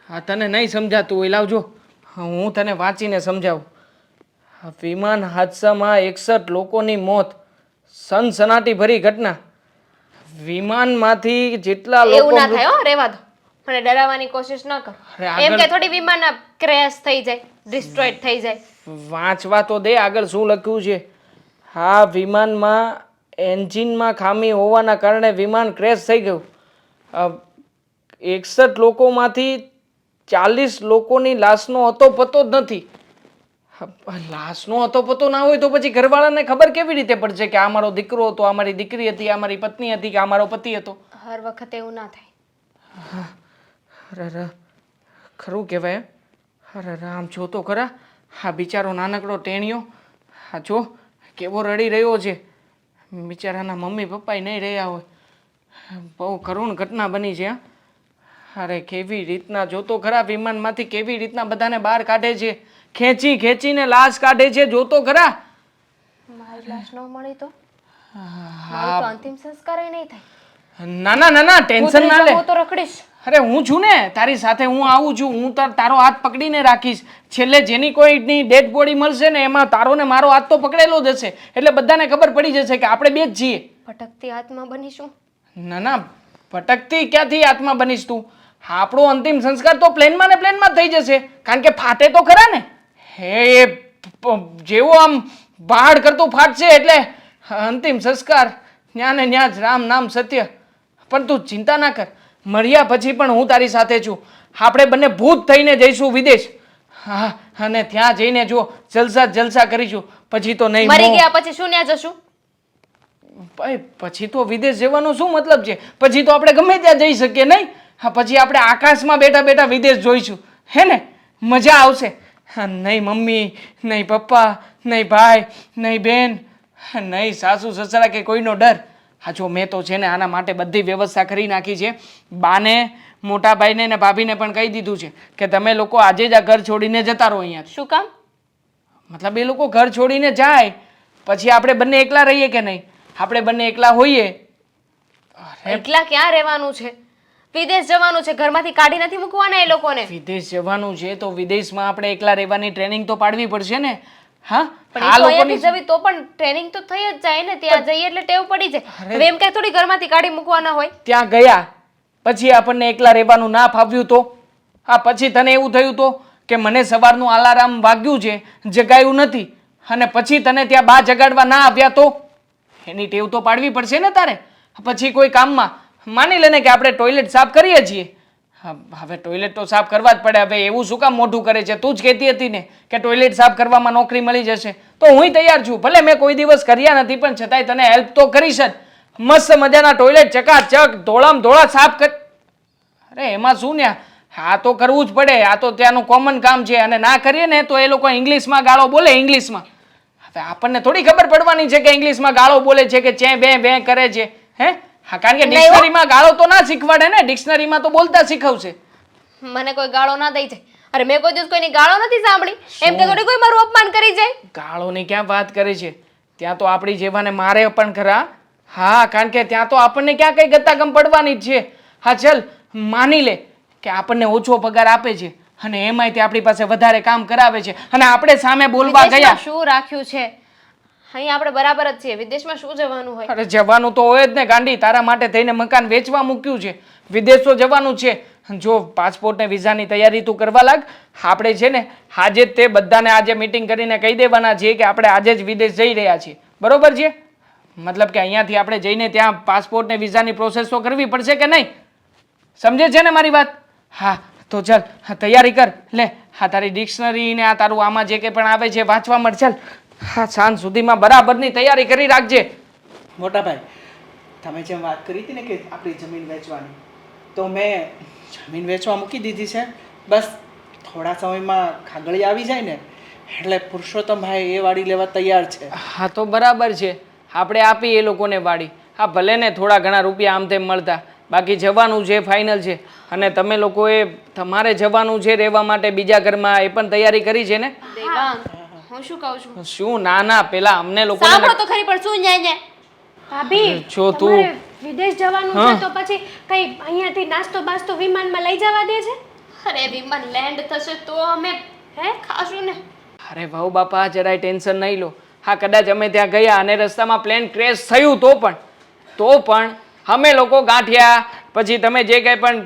હા તને નહીં સમજાતું હોય લાવજો, હું તને વાંચીને સમજાવું. વિમાન હાદસામાં 61 લોકોની મોત. સનસનાટી ભરી ઘટના. વિમાનમાંથી જેટલા એવું લોકો ના થાય હો, રહેવા દો. મને ડરાવવાની કોશિશ ન કરો. અરે આગળ- એમ કે થોડી વિમાન ક્રેશ થઈ જાય, ડિસ્ટ્રોય થઈ જાય. વાંચવા તો દે આગળ શું લખ્યું છે. હા વિમાનમાં એન્જિનમાં ખામી હોવાના કારણે વિમાન ક્રેશ થઈ ગયું. 61 લોકોમાંથી 40 લોકોની લાશનો હતો પતો જ નથી. લાશનો હતો પતો ના હોય તો પછી ઘરવાળાને ખબર કેવી રીતે પડશે કે આ મારો દીકરો હતો, આ મારી દીકરી હતી, આ મારી પત્ની હતી કે આ મારો પતિ હતો? હર વખતે એવું ના થાય. અરે ખરું કહેવાય. અરે આમ જો તો ખરા, હા બિચારો નાનકડો ટેણિયો. હા જો કેવો રડી રહ્યો છે. બિચારાના મમ્મી પપ્પાય નહીં રહ્યા હોય. બહુ કરુણ ઘટના બની છે. હા અરે કેવી રીતના જોતો ખરા, વિમાનમાંથી કેવી રીતના બધાને બહાર કાઢે છે. ખેંચી ખેંચીને લાશ કાઢે છે. જોતો ખરા. મારી લાશ ન મળી તો મારું તો અંતિમ સંસ્કાર નહીં થાય. ના ના ના ના ટેન્શન ના લે. હું તો રખડીશ. અરે હું છું ને તારી સાથે, હું આવું છું. હું તારો હાથ પકડીને રાખીશ. છેલ્લે જેની કોઈની ડેડ બોડી મળશે ને એમાં તારો ને મારો હાથ તો પકડેલો જ હશે. એટલે બધાને ખબર પડી જશે કે આપણે બે જ છીએ. ભટકતી આત્મા બનીશું. ના ના ભટકતી ક્યાંથી આત્મા બનીશ તું? આપણો અંતિમ સંસ્કાર તો પ્લેનમાં ને પ્લેનમાં થઈ જશે. કારણ કે ફાટે તો ખરા ને. હે જેવો આમ બહાડ કરતું ફાટશે એટલે અંતિમ સંસ્કાર ન્યા ને ન્યા જ. રામ નામ સત્ય. પણ તું ચિંતા ના કર, મર્યા પછી પણ હું તારી સાથે છું. આપણે બંને ભૂત થઈને જઈશું વિદેશ. હા અને ત્યાં જઈને જો જલસા જલસા કરીશું. પછી તો નહીં. મરી ગયા પછી શું ન્યા જશું? ભાઈ પછી તો વિદેશ જવાનો શું મતલબ છે? પછી તો આપણે ગમે ત્યાં જઈ શકીએ નહીં? હા પછી આપણે આકાશમાં બેઠા બેઠા વિદેશ જોઈશું. હે ને? મજા આવશે. નહીં મમ્મી, નહીં પપ્પા, નહીં ભાઈ, નહીં બેન, નહીં સાસુ સસરા કે કોઈનો ડર. હા જો મેં તો છે ને આના માટે બધી વ્યવસ્થા કરી નાખી છે. બાને, મોટા ભાઈને ને ભાભીને પણ કહી દીધું છે કે તમે લોકો આજે જ આ ઘર છોડીને જતા રહો અહીંયાથી. શું કામ? મતલબ એ લોકો ઘર છોડીને જાય પછી આપણે બંને એકલા રહીએ કે નહીં? આપણે બંને એકલા હોઈએ. એકલા ક્યાં રહેવાનું છે? વિદેશ જવાનું છે, ઘરમાંથી કાઢી નથી મૂકવાના એ લોકોને. વિદેશ જવાનું છે તો વિદેશમાં આપણે એકલા રહેવાની ટ્રેનિંગ તો પાડવી પડશે ને. હા, પણ આ એ તો લોકોની અહીંયાથી જવી તો પણ ટ્રેનિંગ તો થઈ જ જાય ને. ત્યાં જઈએ એટલે ટેવ પડી જાય. હવે એમ કઈ થોડી ઘરમાંથી કાઢી મૂકવાના હોય. ત્યાં ગયા પછી આપણને એકલા રહેવાનું ના ફાવ્યું તો? હા, પછી તને એવું થયું તો કે મને સવારનું અલાર્મ વાગ્યું છે, જગાયું નથી, અને પછી તને ત્યાં બા જગાડવા ના આવ્યા તો? એની ટેવ તો પાડવી પડશે ને તારે. પછી કોઈ કામમાં માની લે ને કે આપણે ટોયલેટ સાફ કરીએ છીએ, હવે ટોયલેટ તો સાફ કરવા જ પડે. હવે એવું શું કામ મોઢું કરે છે? તું જ કહેતી હતી ને કે ટોયલેટ સાફ કરવામાં નોકરી મળી જશે, તો હું તૈયાર છું. ભલે મેં કોઈ દિવસ કર્યા નથી પણ છતાંય તને હેલ્પ તો કરીશ જ. મસ્ત મજાના ટોયલેટ ચકાચક ધોળામ ધોળા સાફ કર. અરે એમાં શું ને, આ તો કરવું જ પડે. આ તો ત્યાંનું કોમન કામ છે, અને ના કરીએ ને તો એ લોકો ઇંગ્લિશમાં ગાળો બોલે. ઇંગ્લિશમાં હવે આપણને થોડી ખબર પડવાની છે કે ઇંગ્લિશમાં ગાળો બોલે છે કે ચે બે બે કરે છે? હે, હા, કારણ કે ડિક્શનરીમાં ગાળો તો ના શીખવાડે ને, ડિક્શનરીમાં તો બોલતા શીખવશે. મને કોઈ ગાળો ના દઈ જાય. અરે મેં કોઈ દિવસ કોઈની ગાળો નથી સાંભળી. એમ કે થોડી કોઈ મારું અપમાન કરી જાય. ગાળોની ક્યાં વાત કરે છે? ત્યાં તો આપણી જેવાને મારે પણ ખરા. હા, કારણ કે ત્યાં તો આપણને ક્યાં કઈ ગતાગમ પડવાની જ છે. હા ચલ માની લે કે આપણને ઓછો પગાર આપે છે અને એમાંય તે આપણી પાસે વધારે કામ કરાવે છે, અને આપણે સામે બોલવા ગયા. વિદેશમાં શું રાખ્યું છે? અહીં આપણે બરાબર જ છીએ. વિદેશમાં શું જવાનું હોય? અરે જવાનું તો હોય જ ને ગાંડી. તારા માટે થઈને મકાન વેચવા મૂક્યું છે. વિદેશ તો જવાનું છે. જો પાસપોર્ટ ને વિઝાની તૈયારી તું કરવા લાગ. આપણે છે ને આજે જ તે બધાને આજે મીટિંગ કરીને કહી દેવાના છીએ કે આપણે આજે જ વિદેશ જઈ રહ્યા છીએ. બરોબર છે? મતલબ કે અહીંયાથી આપણે જઈને ત્યાં પાસપોર્ટ ને વિઝાની પ્રોસેસ તો કરવી પડશે કે નહીં? સમજે છે ને મારી વાત? હા તો ચાલ તૈયારી કર. લે હા તારી ડિક્શનરી ને આ તારું આમાં જે કંઈ પણ આવે છે વાંચવા મળ. ચાલ હા, સાંજ સુધીમાં બરાબરની તૈયારી કરી રાખજે. મોટા ભાઈ, તમે જેમ વાત કરી હતી ને કે આપણી જમીન વેચવાની, તો મેં જમીન વેચવા મૂકી દીધી છે. બસ થોડા સમયમાં કાગળી આવી જાય ને એટલે પુરુષોત્તમભાઈ એ વાડી લેવા તૈયાર છે. હા તો બરાબર છે, આપણે આપી એ લોકોને વાડી. હા ભલે ને થોડા ઘણા રૂપિયા આમ તેમ મળતા, બાકી જવાનું છે ફાઇનલ છે. અને તમે લોકોએ તમારે જવાનું છે રહેવા માટે બીજા ઘરમાં, એ પણ તૈયારી કરી છે ને? દેવાંગ, હું શું કહું છું? શું? ના ના, પેલા અમને લોકોને સાંભળો તો ખરી પણ શું ન્યાય ન્યાય? ભાભી, જો તું તમારે વિદેશ જવાનું છે તો પછી કઈ અહીંયાથી નાસ્તો બાસ્તો વિમાનમાં લઈ જવા દે છે? અરે વિમાન લેન્ડ થશે તો અમે ખાશું ને. અરે ભાઉ બાપા જરાય ટેન્શન નહીં લો. હા કદાચ અમે ત્યાં ગયા અને રસ્તામાં પ્લેન ક્રેશ થયું તો પણ અમે લોકો ગાંઠિયા, પછી તમે જે કંઈ પણ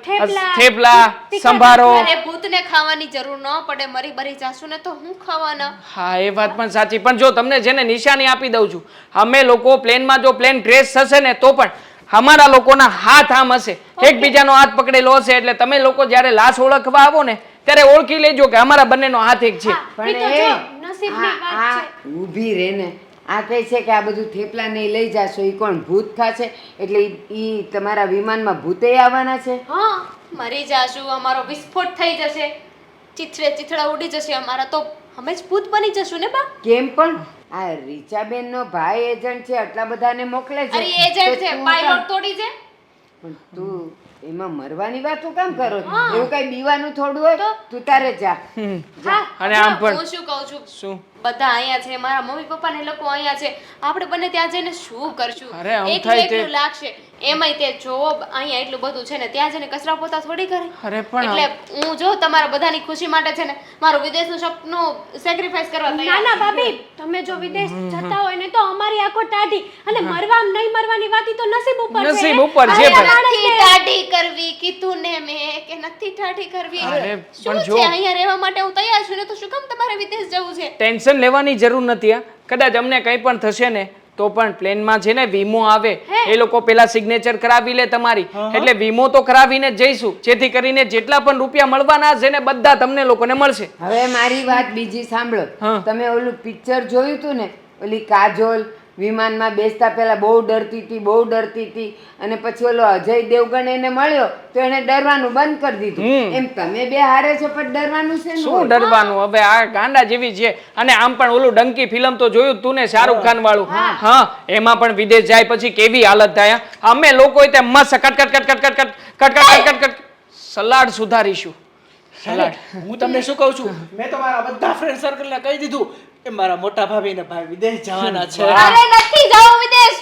થેપલા, સંભારો. અરે ભૂતને ખાવાની જરૂર ન પડે. મરી બરી જાશું ને તો હું ખાવાના? હા એ વાત પણ સાચી, પણ જો તમને છે ને નિશાની આપી દઉં છું. અમે લોકો પ્લેનમાં જો પ્લેન ક્રેશ થશે ને તો પણ અમારા લોકોના હાથ આમ હશે, એકબીજાનો હાથ પકડેલો હશે. એટલે તમે લોકો જ્યારે લાશ ઓળખવા આવો ને ત્યારે ઓળખી લેજો કે અમારા બંનેનો હાથ એક છે. પણ જો, એ નસીબની વાત આ છે. ઊભી રહે ને, આ કહે છે કે આ બધું થેપલા નહીં લઈ જાશો. એ કોણ ભૂત ખાશે? એટલે ઈ તમારા વિમાનમાં ભૂતે આવવાના છે? હા, મરી જાશું, અમારો વિસ્ફોટ થઈ જશે, ચીથડા ઉડી જશે અમારા, તો અમે જ ભૂત બની જશું ને બા. કેમ પણ આ રીચાબેન નો ભાઈ એજન્ટ છે, આટલા બધાને મોકલે છે. અરે એજન્ટ છે, પાયલોટ થોડી છે. પણ તું એમાં મરવાની વાતો કામ કરો? એવું કઈ બીવાનું થોડું હોય? તું તારે જા. અને આમ પણ હું શું કહું છું, શું? બધા અહીંયા છે, મારા મમ્મી પપ્પા ને લોકો અહીંયા છે. આપણે બંને ત્યાં જઈને શું કરશું? અરે આમ એકલું થાય તે- એકલું લાગશે. એમાંય તે જોબ અહીંયા એટલું બધું છે ને, ત્યાં જઈને કચરા પોતા થોડી કરે. અરે પણ એટલે હું જો તમારા બધાની ખુશી માટે છે ને મારું વિદેશનું સપનું સેક્રિફાઈસ કરવા ના તૈયાર ના ભાભી, તમે જો વિદેશ જતા હોય ને તો અમારી આંખો ટાઢી, અને મરવા નહીં મરવાની વાત ઈ તો નસીબ ઉપર છે. નસીબ ઉપર છે છું. ભાઈ. નથી ટાઢી કરવી કીધું ને મેં કે નથી ટાઢી કરવી. અરે શું પણ છે, જો અહીંયા રહેવા માટે હું તૈયાર છું ને, તો શું કામ તમારે વિદેશ જવું છે? ટેન્શન લેવાની જરૂર નથી. હા કદાચ અમને કંઈ પણ થશે ને તો પણ પ્લેનમાં છે ને વીમો આવે, એ લોકો પેલા સિગ્નેચર કરાવી લે તમારી. એટલે વીમો તો કરાવીને જ જઈશું, જેથી કરીને જેટલા પણ રૂપિયા મળવાના છે ને બધા તમને લોકોને મળશે. હવે મારી વાત બીજી સાંભળો. હા. તમે ઓલું પિક્ચર જોયું તું ને, ઓલી કાજોલ વિમાનમાં બેસતા પહેલા બહુ ડરતી હતી અને પછી ઓલો અજય દેવગણ એને મળ્યો તો એને ડરવાનું બંધ કરી દીધું. એમ તમે બે હારે છો પણ ડરવાનું છે શું ડરવાનું? હવે આ ગાંડા જેવી છે. અને આમ પણ ઓલું ડંકી ફિલ્મ તો જોયું તું ને, શાહરુખ ખાન વાળું. હા, એમાં પણ વિદેશ જાય પછી કેવી હાલત થાય. અમે લોકો તે મસ્ત કટ સલાડ સુધારીશું. સલાડ. હું તમને શું કહું છું, મેં તો મારા બધા ફ્રેન્ડ સર્કલને કહી દીધું કે મારા મોટા ભાભી ને ભાઈ વિદેશ જવાના છે. અરે નથી જાવ વિદેશ.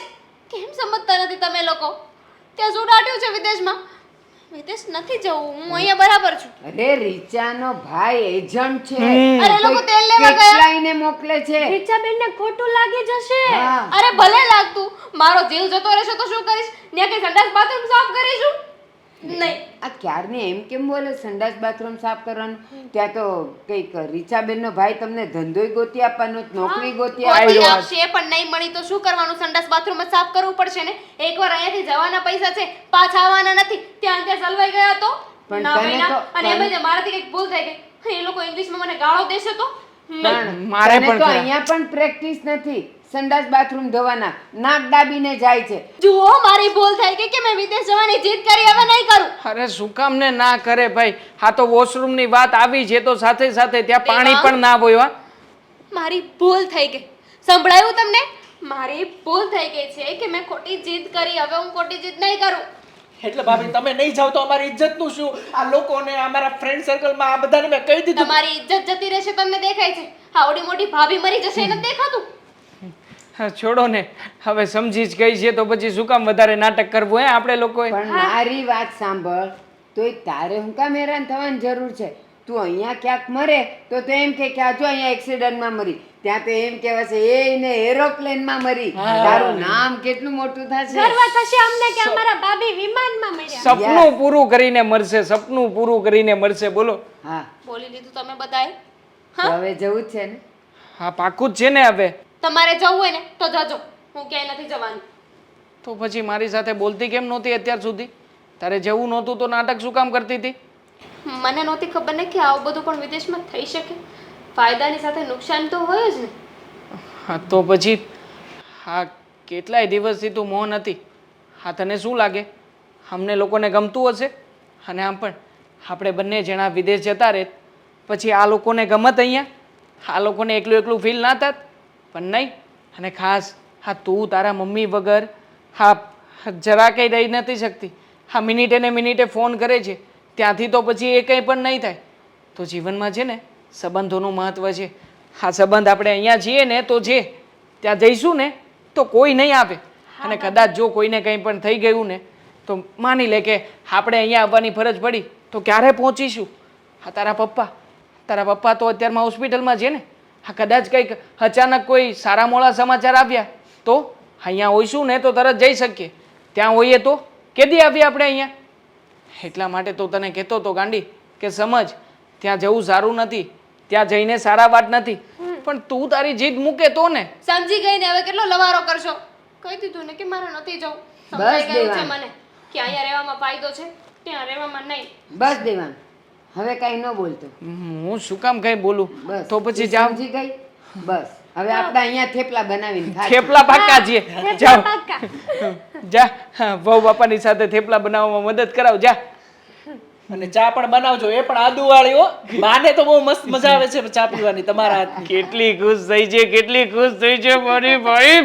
કેમ સમજતા નથી તમે લોકો? ત્યાં શું દાટ્યું છે વિદેશમાં? વિદેશ નથી જવું, હું અહીંયા બરાબર છું. અરે રીચાનો ભાઈ એજન્ટ છે. અરે લોકો તેલ લેવા ગયા. કેટલાયને મોકલે છે. રીચાબેનને ખોટું લાગી જશે. હા. અરે ભલે લાગતું, મારો જીવ જતો રહેશે તો શું કરીશ? ત્યાં કઈ સંડાસ બાથરૂમ સાફ કરીશું? નહીં. આ ક્યારની એમ કેમ બોલે સંડાસ બાથરૂમ સાફ કરવાનું? ત્યાં તો કઈક રીચાબેનનો ભાઈ તમને ધંધોય ગોતી આપવાનો, નોકરી ગોતી કોઈ આપવાનો. આપશે પણ નહીં મળી તો શું કરવાનું? સંડાસ બાથરૂમ જ સાફ કરવું પડશે ને. એકવાર અહીંયાથી જવાના પૈસા છે, પાછા આવવાના નથી. ત્યાં સલવાઈ ગયા તો પણ ના તને મહિના. તો- અને એમાં મારાથી કંઈક ભૂલ થઈ ગઈ. એ લોકો ઇંગ્લિશમાં મને ગાળો દેશે તો મારે તને પણ તો ખરા. અહીંયા પણ પ્રેક્ટિસ નથી સંડાસ બાથરૂમ ધોવાના, નાક દાબીને જાય છે. જુઓ મારી ભૂલ થઈ ગઈ કે મેં વિદેશ જવાની જીદ કરી, હવે નહીં કરું. અરે શું કામ ને ના કરે ભાઈ? હા તો વોશરૂમ ની વાત આવી છે તો સાથે સાથે ત્યાં પાણી પણ ના હોય. મારી ભૂલ થઈ ગઈ. સંભળાયું તમને? મારી ભૂલ થઈ ગઈ છે કે મેં ખોટી જીદ કરી. હવે હું ખોટી જીદ નહીં કરું. એટલે ભાભી તમે નહીં જાવ તો અમારી ઇજ્જતનું શું? આ લોકોને, અમારા ફ્રેન્ડ સર્કલમાં આ બધાને મેં કહી દીધું. તમારી ઇજ્જત જતી રહેશે તમને દેખાય છે. આવડી મોટી ભાભી મરી જશે એને દેખાતું? હા છોડો ને, હવે સમજી જ ગઈ છે તો પછી શું કામ વધારે નાટક કરવું હે આપણે લોકોએ? પણ મારી વાત સાંભળ, તોય તારે હું કામ હેરાન થવાની જરૂર છે? તું અહીંયા ક્યાંક મરે તો એમ કે આ જો અહીંયા એક્સિડન્ટમાં મરી, ત્યાં તો એમ કહેવાશે એને એરોપ્લેનમાં મરી. તારું નામ કેટલું મોટું થશે. ગર્વ થશે અમને કે અમારા ભાભી વિમાનમાં મળ્યા. સપનું પૂરું કરીને મરશે, સપનું પૂરું કરીને મરશે. બોલો. હા, બોલી લીધું તમે બધાએ. તો હવે જવું જ છે ને? હા પાકું જ છે ને. હવે તમારે જવું હોય ને તો જજો, હું ક્યાંય નથી જવાની. તો પછી મારી સાથે બોલતી કેમ નહોતી અત્યાર સુધી? તારે જવું નહોતું તો નાટક શું કામ કરતી હતી? મને નહોતી ખબર ને કે આવું બધું પણ વિદેશમાં થઈ શકે. ફાયદાની સાથે નુકસાન તો હોય જ ને. હા તો પછી હા કેટલાય દિવસથી તું મોહ નથી. હા તને શું લાગે અમને લોકોને ગમતું હશે? અને આમ પણ આપણે બંને જણા વિદેશ જતા રહે પછી આ લોકોને ગમત અહીંયા? આ લોકોને એકલું એકલું ફીલ ના થાત? પણ નહીં. અને ખાસ હા તું તારા મમ્મી વગર હા જરા કંઈ રહી નથી શકતી. હા મિનિટે ને મિનિટે ફોન કરે છે, ત્યાંથી તો પછી એ કંઈ પણ નહીં થાય. તો જીવનમાં છે ને સંબંધોનું મહત્ત્વ છે. હા સંબંધ આપણે અહીંયા છીએ ને તો જે ત્યાં જઈશું ને તો કોઈ નહીં આવે. અને કદાચ જો કોઈને કંઈ પણ થઈ ગયું ને તો માની લે કે આપણે અહીંયા આવવાની ફરજ પડી તો ક્યારે પહોંચીશું? હા તારા પપ્પા તો અત્યારમાં હોસ્પિટલમાં છે ને. હા કદાચ કંઈક અચાનક કોઈ સારા મોડા સમાચાર આવ્યા તો અહીંયા હોઈશું ને તો તરત જઈ શકીએ. ત્યાં હોઈએ તો કેદી આવીએ આપણે અહીંયા? એટલા માટે તો તને કહેતો તો ગાંડી કે સમજ, ત્યાં જવું સારું નથી, ત્યાં જઈને સારા વાત નથી. પણ તું તારી જીદ મૂકે તો ને. સમજી ગઈ ને, હવે કેટલો લવારો કરશો? કહી દીધું ને કે મારે નથી જવું. સમજાઈ ગયું છે મને કે અહીંયા રહેવામાં ફાયદો છે, ત્યાં રહેવામાં નહીં. બસ દેવાંગ, હવે કાંઈ ન બોલતો. હું શું કામ કઈ બોલું? બસ તો પછી તું જાઓ. સમજી ગઈ? બસ હવે આપણે અહીંયા થેપલા બનાવીને ખાશું. થેપલા પાક્કા છીએ. જાઓ જા. હા, વહુ બાપાની સાથે થેપલા બનાવવામાં મદદ કરાવ જા. અને ચા પણ બનાવજો, એ પણ આદુવાળી હો. બાને તો બહુ મસ્ત મજા આવે છે ચા પીવાની તમારા હાથની. કેટલી ખુશ થઈ છે, કેટલી ખુશ થઈ છે મારી ભાઈ.